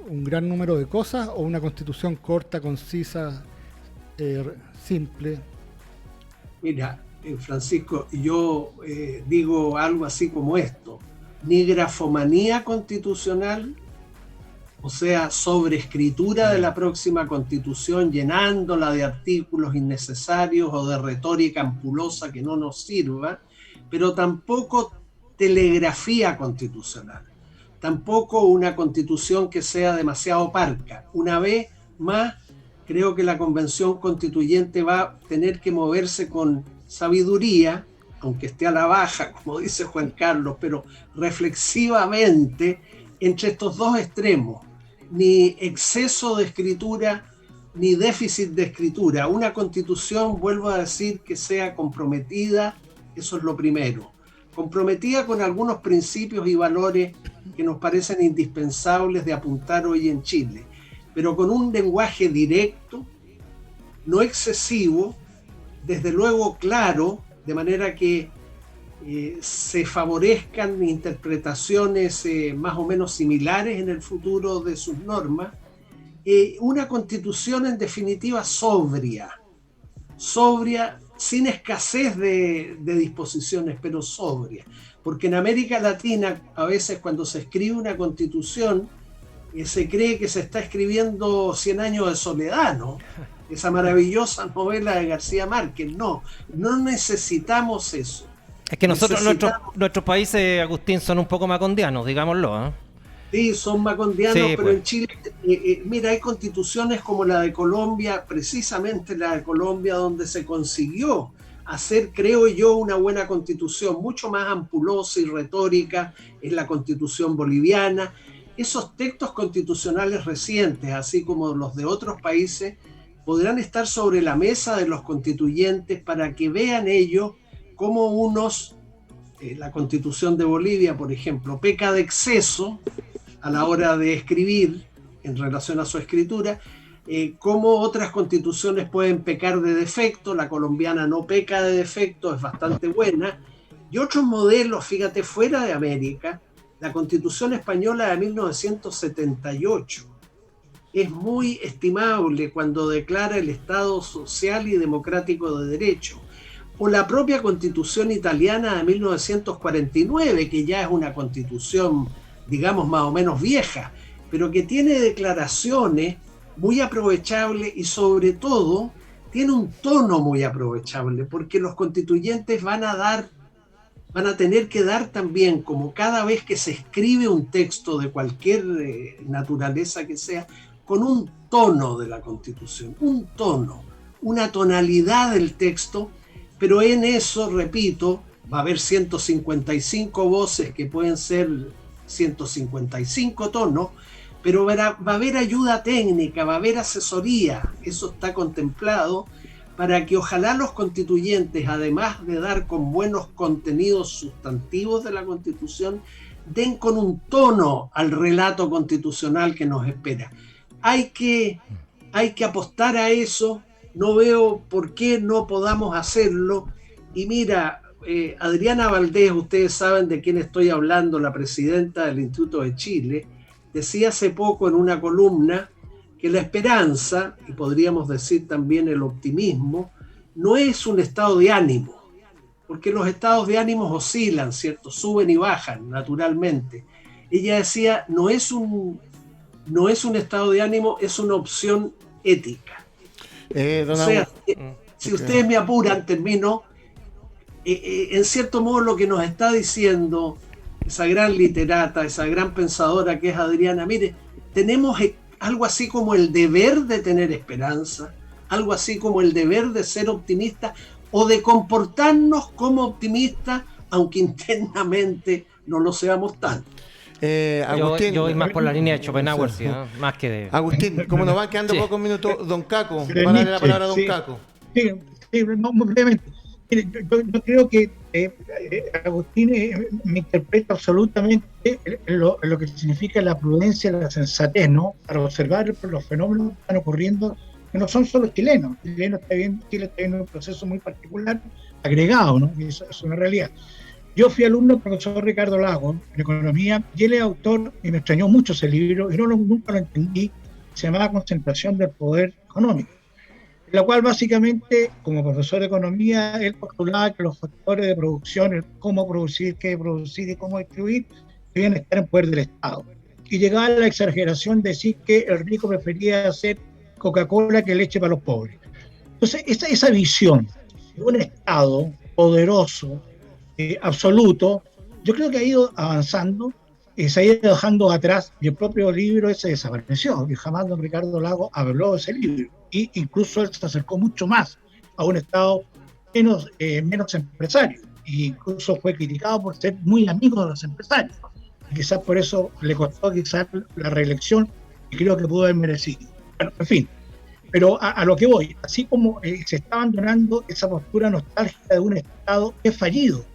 un gran número de cosas, o una constitución corta, concisa, simple? Mira, Francisco, yo digo algo así como esto: ni grafomanía constitucional, o sea, sobreescritura de la próxima constitución, llenándola de artículos innecesarios o de retórica ampulosa que no nos sirva, pero tampoco telegrafía constitucional, tampoco una constitución que sea demasiado parca. Una vez más, creo que la Convención Constituyente va a tener que moverse con sabiduría, aunque esté a la baja, como dice Juan Carlos, pero reflexivamente entre estos dos extremos: ni exceso de escritura, ni déficit de escritura. Una constitución, vuelvo a decir, que sea comprometida, eso es lo primero. Comprometida con algunos principios y valores que nos parecen indispensables de apuntar hoy en Chile, pero con un lenguaje directo, no excesivo, desde luego claro, de manera que se favorezcan interpretaciones más o menos similares en el futuro de sus normas. Una constitución en definitiva sobria, sin escasez de disposiciones, pero sobria. Porque en América Latina, a veces cuando se escribe una constitución, se cree que se está escribiendo 100 años de soledad, ¿no? Esa maravillosa novela de García Márquez. No necesitamos eso. Es que nosotros, nuestros países, Agustín, son un poco macondianos, digámoslo, ¿eh? Sí, son macondianos, sí, pero pues. En Chile, mira, hay constituciones como la de Colombia, precisamente la de Colombia, donde se consiguió hacer, creo yo, una buena constitución, mucho más ampulosa y retórica, es la constitución boliviana. Esos textos constitucionales recientes, así como los de otros países, podrán estar sobre la mesa de los constituyentes para que vean ellos cómo la Constitución de Bolivia, por ejemplo, peca de exceso a la hora de escribir en relación a su escritura, cómo otras constituciones pueden pecar de defecto. La colombiana no peca de defecto, es bastante buena. Y otros modelos, fíjate, fuera de América, la Constitución española de 1978 es muy estimable cuando declara el Estado social y democrático de derecho. O la propia Constitución italiana de 1949, que ya es una constitución, digamos, más o menos vieja, pero que tiene declaraciones muy aprovechables y sobre todo tiene un tono muy aprovechable, porque los constituyentes van a tener que dar también, como cada vez que se escribe un texto de cualquier naturaleza que sea, con un tono de la Constitución, un tono, una tonalidad del texto. Pero en eso, repito, va a haber 155 voces que pueden ser 155 tonos, pero va a haber ayuda técnica, va a haber asesoría, eso está contemplado, para que ojalá los constituyentes, además de dar con buenos contenidos sustantivos de la Constitución, den con un tono al relato constitucional que nos espera. Hay que apostar a eso, no veo por qué no podamos hacerlo. Y mira, Adriana Valdés, ustedes saben de quién estoy hablando, la presidenta del Instituto de Chile, decía hace poco en una columna que la esperanza, y podríamos decir también el optimismo, no es un estado de ánimo, porque los estados de ánimo oscilan, ¿cierto? Suben y bajan, naturalmente. Ella decía, no es un estado de ánimo, es una opción ética. O sea, si ustedes me apuran, termino, en cierto modo lo que nos está diciendo esa gran literata, esa gran pensadora que es Adriana, mire, tenemos algo así como el deber de tener esperanza, algo así como el deber de ser optimista o de comportarnos como optimistas, aunque internamente no lo seamos tanto. Agustín, yo voy más por la línea de Schopenhauer, sí, ¿no? Más que de... Agustín, como nos van quedando pocos minutos, don Caco, para darle la palabra a don Caco. Sí, muy brevemente. Mire, yo creo que Agustín me interpreta absolutamente lo que significa la prudencia y la sensatez, ¿no? Para observar los fenómenos que están ocurriendo, que no son solo chilenos. Chile está viendo un proceso muy particular, agregado, ¿no? Y eso es una realidad. Yo fui alumno del profesor Ricardo Lago en economía, y él es autor, y me extrañó mucho ese libro, y nunca lo entendí, se llamaba Concentración del Poder Económico, en la cual básicamente, como profesor de economía, él postulaba que los factores de producción, el cómo producir, qué producir y cómo distribuir, debían estar en poder del Estado. Y llegaba a la exageración de decir que el rico prefería hacer Coca-Cola que leche para los pobres. Entonces, esa visión de un Estado poderoso, absoluto, yo creo que ha ido avanzando, se ha ido dejando atrás, y el propio libro ese desapareció, y jamás don Ricardo Lago habló de ese libro, y incluso él se acercó mucho más a un Estado menos empresario, e incluso fue criticado por ser muy amigo de los empresarios, y quizás por eso le costó quizás la reelección, y creo que pudo haber merecido. Bueno, en fin, pero a lo que voy, así como se está abandonando esa postura nostálgica de un Estado que es fallido,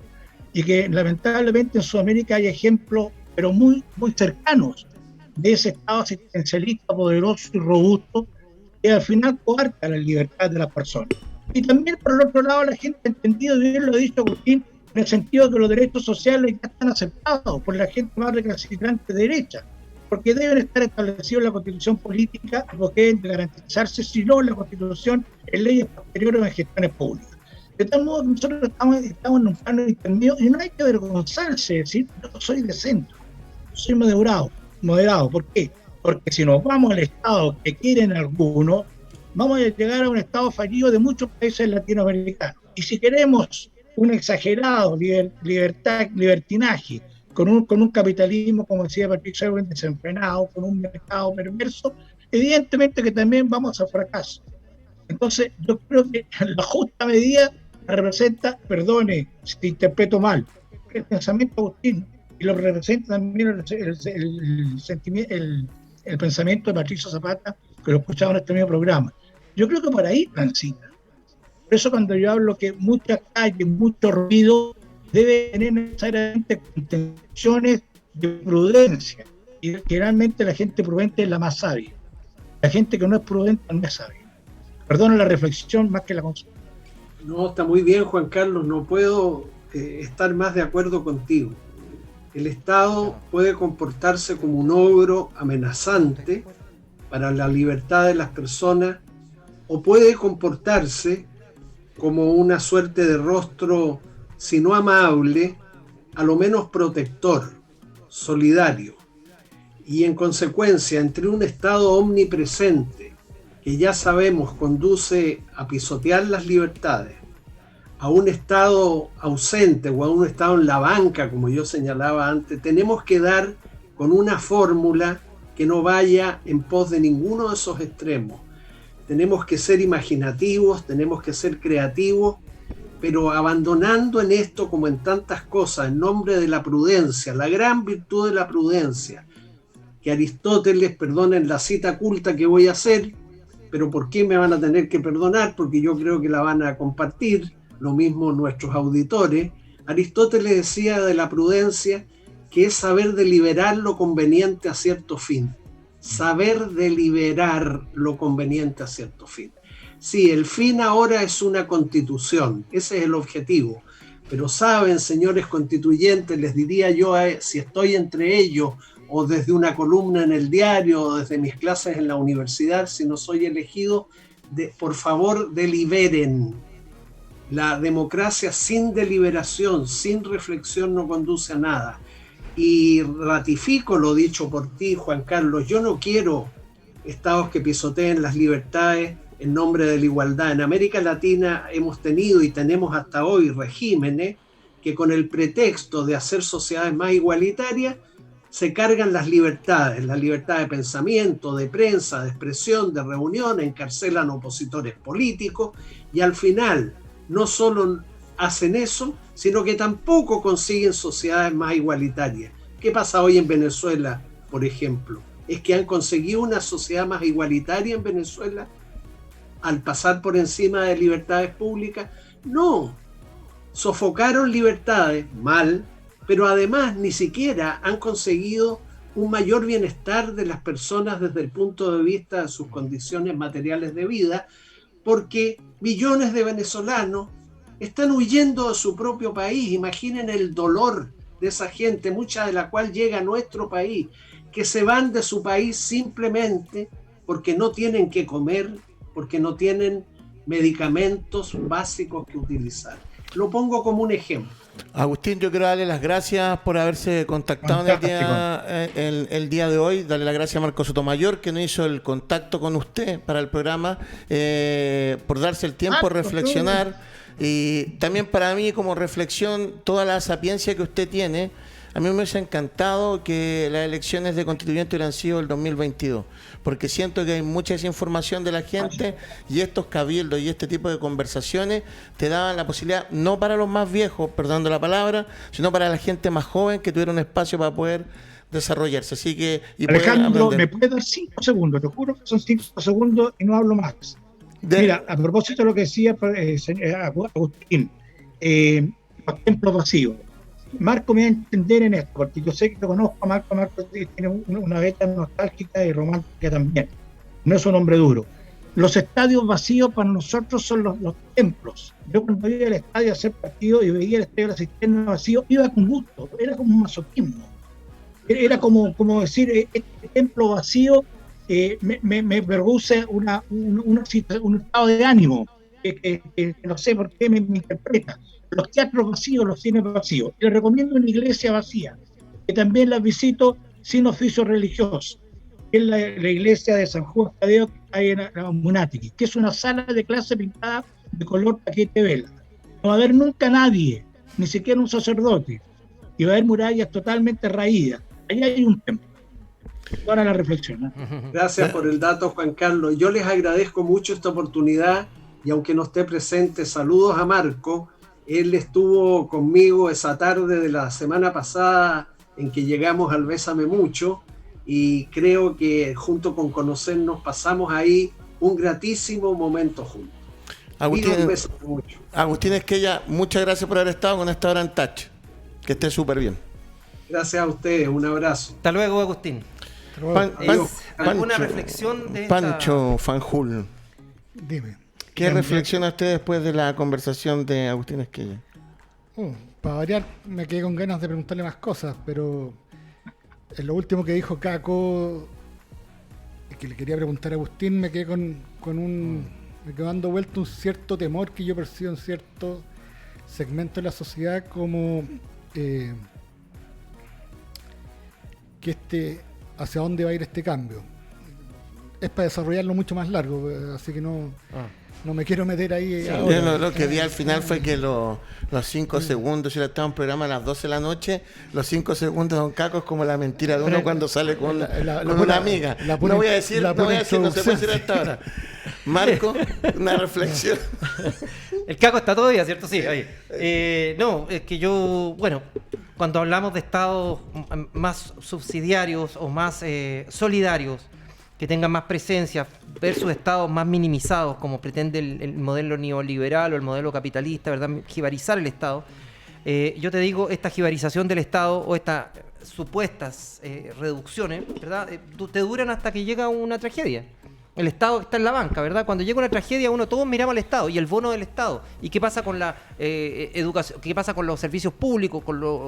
y que lamentablemente en Sudamérica hay ejemplos, pero muy, muy cercanos, de ese Estado asistencialista poderoso y robusto, que al final coarta la libertad de las personas. Y también, por el otro lado, la gente ha entendido, y bien lo ha dicho Agustín, en el sentido de que los derechos sociales ya están aceptados por la gente más recalcitrante de derecha, porque deben estar establecidos en la Constitución política, porque deben garantizarse, si no en la Constitución, en leyes posteriores o en gestiones públicas. De tal modo que nosotros estamos en un plano intermedio, y no hay que avergonzarse de decir, yo soy de centro, soy moderado. ¿Por qué? Porque si nos vamos al Estado que quieren algunos, vamos a llegar a un Estado fallido de muchos países latinoamericanos. Y si queremos un exagerado libertinaje, con un capitalismo, como decía Patrick Sherwin, desenfrenado, con un mercado perverso, evidentemente que también vamos a fracaso. Entonces, yo creo que la justa medida representa, perdone si te interpreto mal, el pensamiento de Agustín, y lo representa también el pensamiento de Patricio Zapata, que lo escuchaba en este mismo programa. Yo creo que por ahí transita. Por eso cuando yo hablo que muchas calles, mucho ruido, debe tener necesariamente contenciones de prudencia, y generalmente la gente prudente es la más sabia. La gente que no es prudente no es sabia. Perdona la reflexión más que la consulta. No, está muy bien, Juan Carlos, no puedo estar más de acuerdo contigo. El Estado puede comportarse como un ogro amenazante para la libertad de las personas, o puede comportarse como una suerte de rostro, si no amable, a lo menos protector, solidario. Y en consecuencia, entre un Estado omnipresente, que ya sabemos conduce a pisotear las libertades, a un Estado ausente o a un Estado en la banca, como yo señalaba antes, tenemos que dar con una fórmula que no vaya en pos de ninguno de esos extremos. Tenemos que ser imaginativos, tenemos que ser creativos, pero abandonando en esto, como en tantas cosas, en nombre de la prudencia, la gran virtud de la prudencia, que Aristóteles, perdonen la cita culta que voy a hacer, pero ¿por qué me van a tener que perdonar? Porque yo creo que la van a compartir, lo mismo nuestros auditores. Aristóteles decía de la prudencia que es saber deliberar lo conveniente a cierto fin. Saber deliberar lo conveniente a cierto fin. Sí, el fin ahora es una constitución, ese es el objetivo. Pero saben, señores constituyentes, les diría yo, si estoy entre ellos, o desde una columna en el diario, o desde mis clases en la universidad, si no soy elegido, por favor deliberen. La democracia sin deliberación, sin reflexión, no conduce a nada. Y ratifico lo dicho por ti, Juan Carlos, yo no quiero estados que pisoteen las libertades en nombre de la igualdad. En América Latina hemos tenido y tenemos hasta hoy regímenes que con el pretexto de hacer sociedades más igualitarias se cargan las libertades, la libertad de pensamiento, de prensa, de expresión, de reunión, encarcelan opositores políticos y al final no solo hacen eso, sino que tampoco consiguen sociedades más igualitarias. ¿Qué pasa hoy en Venezuela, por ejemplo? ¿Es que han conseguido una sociedad más igualitaria en Venezuela al pasar por encima de libertades públicas? No, sofocaron libertades, mal, pero además ni siquiera han conseguido un mayor bienestar de las personas desde el punto de vista de sus condiciones materiales de vida, porque millones de venezolanos están huyendo de su propio país. Imaginen el dolor de esa gente, mucha de la cual llega a nuestro país, que se van de su país simplemente porque no tienen que comer, porque no tienen medicamentos básicos que utilizar. Lo pongo como un ejemplo. Agustín, yo quiero darle las gracias por haberse contactado el día de hoy. Darle las gracias a Marco Sotomayor, que nos hizo el contacto con usted para el programa, por darse el tiempo de reflexionar. Y también para mí, como reflexión, toda la sapiencia que usted tiene. A mí me hubiese encantado que las elecciones de constituyente hubieran sido el 2022, porque siento que hay mucha desinformación de la gente y estos cabildos y este tipo de conversaciones te daban la posibilidad, no para los más viejos, perdonando la palabra, sino para la gente más joven que tuviera un espacio para poder desarrollarse. Así que, Alejandro, ¿me puede dar 5 segundos? Te juro que son 5 segundos y no hablo más. Mira, a propósito de lo que decía Agustín, los templos vacíos. Marco me va a entender en esto, porque yo sé que lo conozco a Marco. Marco tiene una beta nostálgica y romántica también. No es un hombre duro. Los estadios vacíos para nosotros son los templos. Yo cuando iba al estadio a hacer partido y veía el estadio de la Cisterna vacío, iba con gusto. Era como un masoquismo. Era como decir, este templo vacío me produce un estado de ánimo que no sé por qué me interpreta. Los teatros vacíos, los cines vacíos. Les recomiendo una iglesia vacía, que también la visito sin oficio religioso, que es la iglesia de San Juan Tadeo, que hay en la Munatiqui, que es una sala de clase pintada de color paquete vela. No va a haber nunca nadie, ni siquiera un sacerdote, y va a haber murallas totalmente raídas. Ahí hay un templo. Ahora la reflexión. Gracias por el dato, Juan Carlos. Yo les agradezco mucho esta oportunidad y aunque no esté presente, saludos a Marco. Él estuvo conmigo esa tarde de la semana pasada en que llegamos al Bésame Mucho y creo que junto con conocernos pasamos ahí un gratísimo momento juntos. Agustín Esquella, muchas gracias por haber estado con esta hora en Touch. Que esté súper bien. Gracias a ustedes, un abrazo. Hasta luego, Agustín. ¿Alguna reflexión de Pancho Fanjul? Dime. ¿Qué reflexiona usted después de la conversación de Agustín Esquella? Para variar, me quedé con ganas de preguntarle más cosas, pero en lo último que dijo Caco, que le quería preguntar a Agustín, me quedé me quedó dando vuelta un cierto temor que yo percibo en cierto segmento de la sociedad, como hacia dónde va a ir este cambio. Es para desarrollarlo mucho más largo, así que no me quiero meter ahí. Ahora. Lo que vi al final fue que los 5 segundos, yo estaba en un programa a las 12 de la noche, los 5 segundos de Don Caco es como la mentira de uno cuando sale con una amiga. No voy a decir, no se puede decir hasta ahora. Marco, una reflexión. El Caco está todavía, ¿cierto? Sí, oye. No, es que yo, cuando hablamos de estados más subsidiarios o más solidarios, que tengan más presencia, versus estados más minimizados, como pretende el modelo neoliberal o el modelo capitalista, ¿verdad? Jibarizar el Estado. Yo te digo, esta jibarización del Estado o estas supuestas reducciones, ¿verdad? Te duran hasta que llega una tragedia. El Estado está en la banca, ¿verdad? Cuando llega una tragedia, todos miramos al Estado y el bono del Estado. ¿Y qué pasa con la educación? ¿Qué pasa con los servicios públicos, con los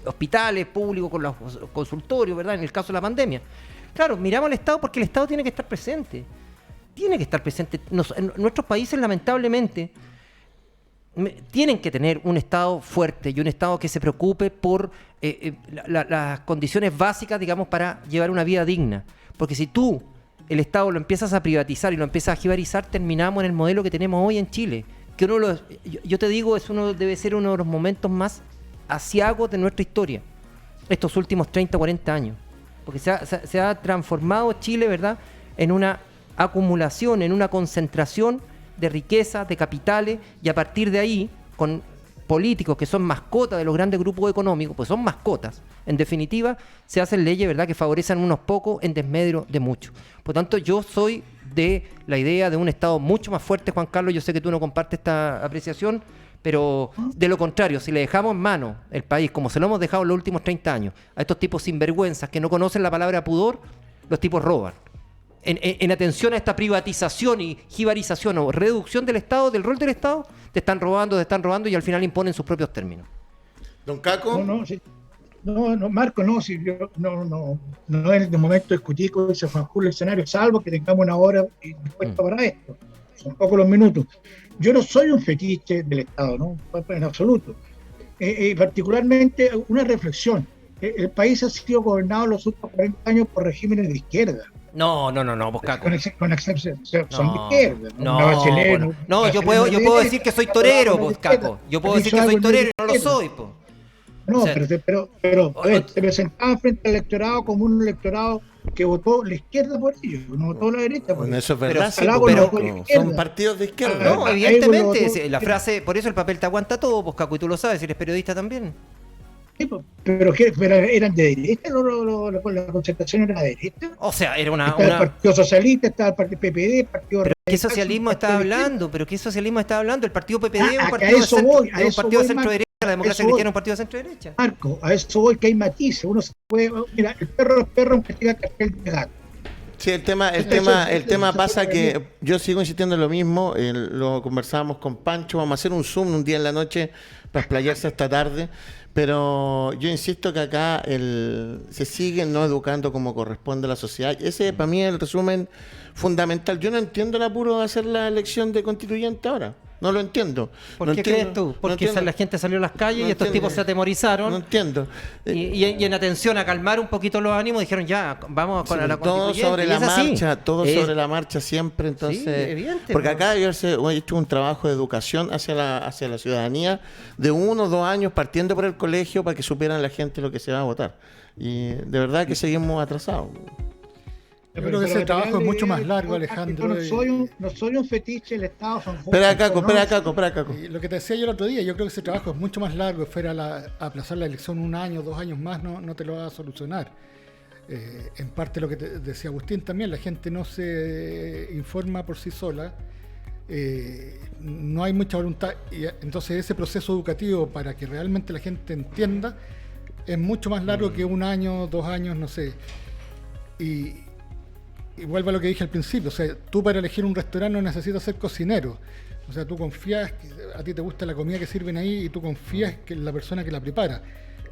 hospitales públicos, con los consultorios, ¿verdad? En el caso de la pandemia. Claro, miramos al Estado porque el Estado tiene que estar presente. Tiene que estar presente. En nuestros países, lamentablemente, tienen que tener un Estado fuerte y un Estado que se preocupe por las condiciones básicas, digamos, para llevar una vida digna. Porque si tú el Estado lo empiezas a privatizar y lo empiezas a jibarizar, terminamos en el modelo que tenemos hoy en Chile. Que yo te digo, debe ser uno de los momentos más aciagos de nuestra historia, estos últimos 30 o 40 años. Porque se ha transformado Chile, ¿verdad?, en una acumulación, en una concentración de riqueza, de capitales, y a partir de ahí, con políticos que son mascotas de los grandes grupos económicos, pues son mascotas, en definitiva, se hacen leyes, ¿verdad?, que favorecen a unos pocos en desmedro de muchos. Por tanto, yo soy de la idea de un Estado mucho más fuerte, Juan Carlos. Yo sé que tú no compartes esta apreciación, pero de lo contrario, si le dejamos en mano el país, como se lo hemos dejado en los últimos 30 años, a estos tipos sinvergüenzas que no conocen la palabra pudor, los tipos roban. En atención a esta privatización y jibarización o reducción del Estado, del rol del Estado, te están robando y al final imponen sus propios términos. Don Caco. No, Marco, no, si yo no es el momento de discutir con ese Juan Julio el escenario, salvo que tengamos una hora dispuesta para esto. Son pocos los minutos. Yo no soy un fetiche del Estado, ¿no? En absoluto. Particularmente una reflexión. El país ha sido gobernado los últimos 40 años por regímenes de izquierda. No, vos, Caco. Con excepción, son de izquierda. Yo puedo decir que soy torero, vos, Caco. Yo puedo decir que soy torero y no lo soy, po. No, o sea, pero se presentaba frente al electorado como un electorado que votó la izquierda por ellos, no votó la derecha. Bueno, eso es verdad, pero son partidos de izquierda. No, evidentemente, la frase, por eso el papel te aguanta todo, pues, Caco, y tú lo sabes, eres periodista también. Sí, pero eran de derecha, la concertación era de derecha. O sea, era una... Estaba el Partido Socialista, estaba el Partido PPD, el Partido... ¿Pero qué socialismo estás hablando? El Partido PPD es un partido de centro derecha. La democracia cristiana es un partido de centro derecha. Marco, a eso voy, que hay matices. Uno se puede... Mira, el perro es perro aunque tenga cartel de gato. Sí, el tema pasa que yo sigo insistiendo en lo mismo. Lo conversábamos con Pancho. Vamos a hacer un Zoom un día en la noche para explayarse esta tarde. Pero yo insisto que acá se sigue no educando como corresponde a la sociedad. Ese para mí es el resumen fundamental. Yo no entiendo el apuro de hacer la elección de constituyente ahora. No lo entiendo. ¿Por qué crees tú? Porque la gente salió a las calles y estos tipos se atemorizaron. No entiendo. Y en atención a calmar un poquito los ánimos, dijeron ya, vamos a la constituyente. Todo sobre la marcha siempre. Entonces, sí, evidente, porque acá yo he hecho un trabajo de educación hacia la ciudadanía de 1 o 2 años, partiendo por el colegio para que supieran la gente lo que se va a votar. Y de verdad que seguimos atrasados. Yo creo que ese trabajo es mucho más largo, Alejandro. No soy un fetiche del Estado. Espera, Caco. Lo que te decía yo el otro día, yo creo que ese trabajo es mucho más largo. Fuera aplazar la elección 1 año, 2 años más, no te lo va a solucionar. En parte lo que te decía Agustín también, la gente no se informa por sí sola. No hay mucha voluntad. Y entonces ese proceso educativo para que realmente la gente entienda es mucho más largo que 1 año, 2 años, no sé. Y vuelvo a lo que dije al principio, o sea, tú para elegir un restaurante no necesitas ser cocinero. O sea, tú confías que a ti te gusta la comida que sirven ahí y tú confías que la persona que la prepara.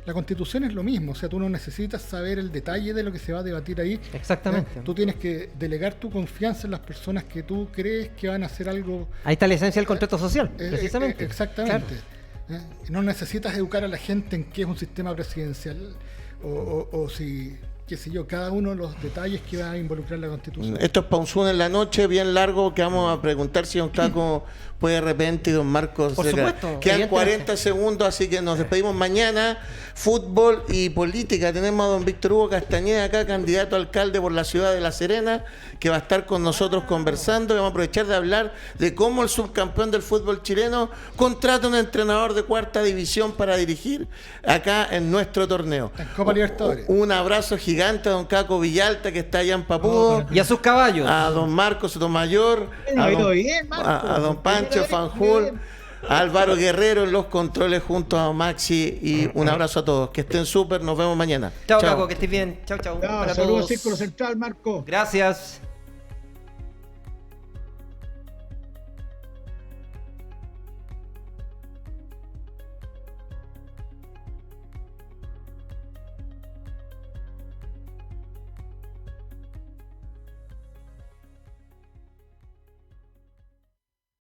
La Constitución es lo mismo, o sea, tú no necesitas saber el detalle de lo que se va a debatir ahí. Exactamente. Tú tienes que delegar tu confianza en las personas que tú crees que van a hacer algo. Ahí está la esencia del contrato social, precisamente. Exactamente. Claro. No necesitas educar a la gente en qué es un sistema presidencial o si... qué sé yo, cada uno de los detalles que va a involucrar la Constitución. Esto es para un Zoom en la noche, bien largo, que vamos a preguntar si don Caco puede de repente y don Marcos... Por supuesto. Quedan 40 segundos, así que nos despedimos mañana. Fútbol y política. Tenemos a don Víctor Hugo Castañeda acá, candidato a alcalde por la ciudad de La Serena, que va a estar con nosotros conversando. Y vamos a aprovechar de hablar de cómo el subcampeón del fútbol chileno contrata un entrenador de 4ª división para dirigir acá en nuestro torneo. En Copa Libertadores. Un abrazo gigante. gigante, a don Caco Villalta, que está allá en Papudo, Y a sus caballos. a don Marcos Sotomayor, Bueno, ha ido bien, Marco. a don Pancho Fanjul, a Álvaro Guerrero en los controles junto a Maxi, y un abrazo a todos. Que estén súper, nos vemos mañana. Chao, Caco, que estés bien. Chao, chao. Chao, Para saludos todos. Círculo Central, Marco. Gracias.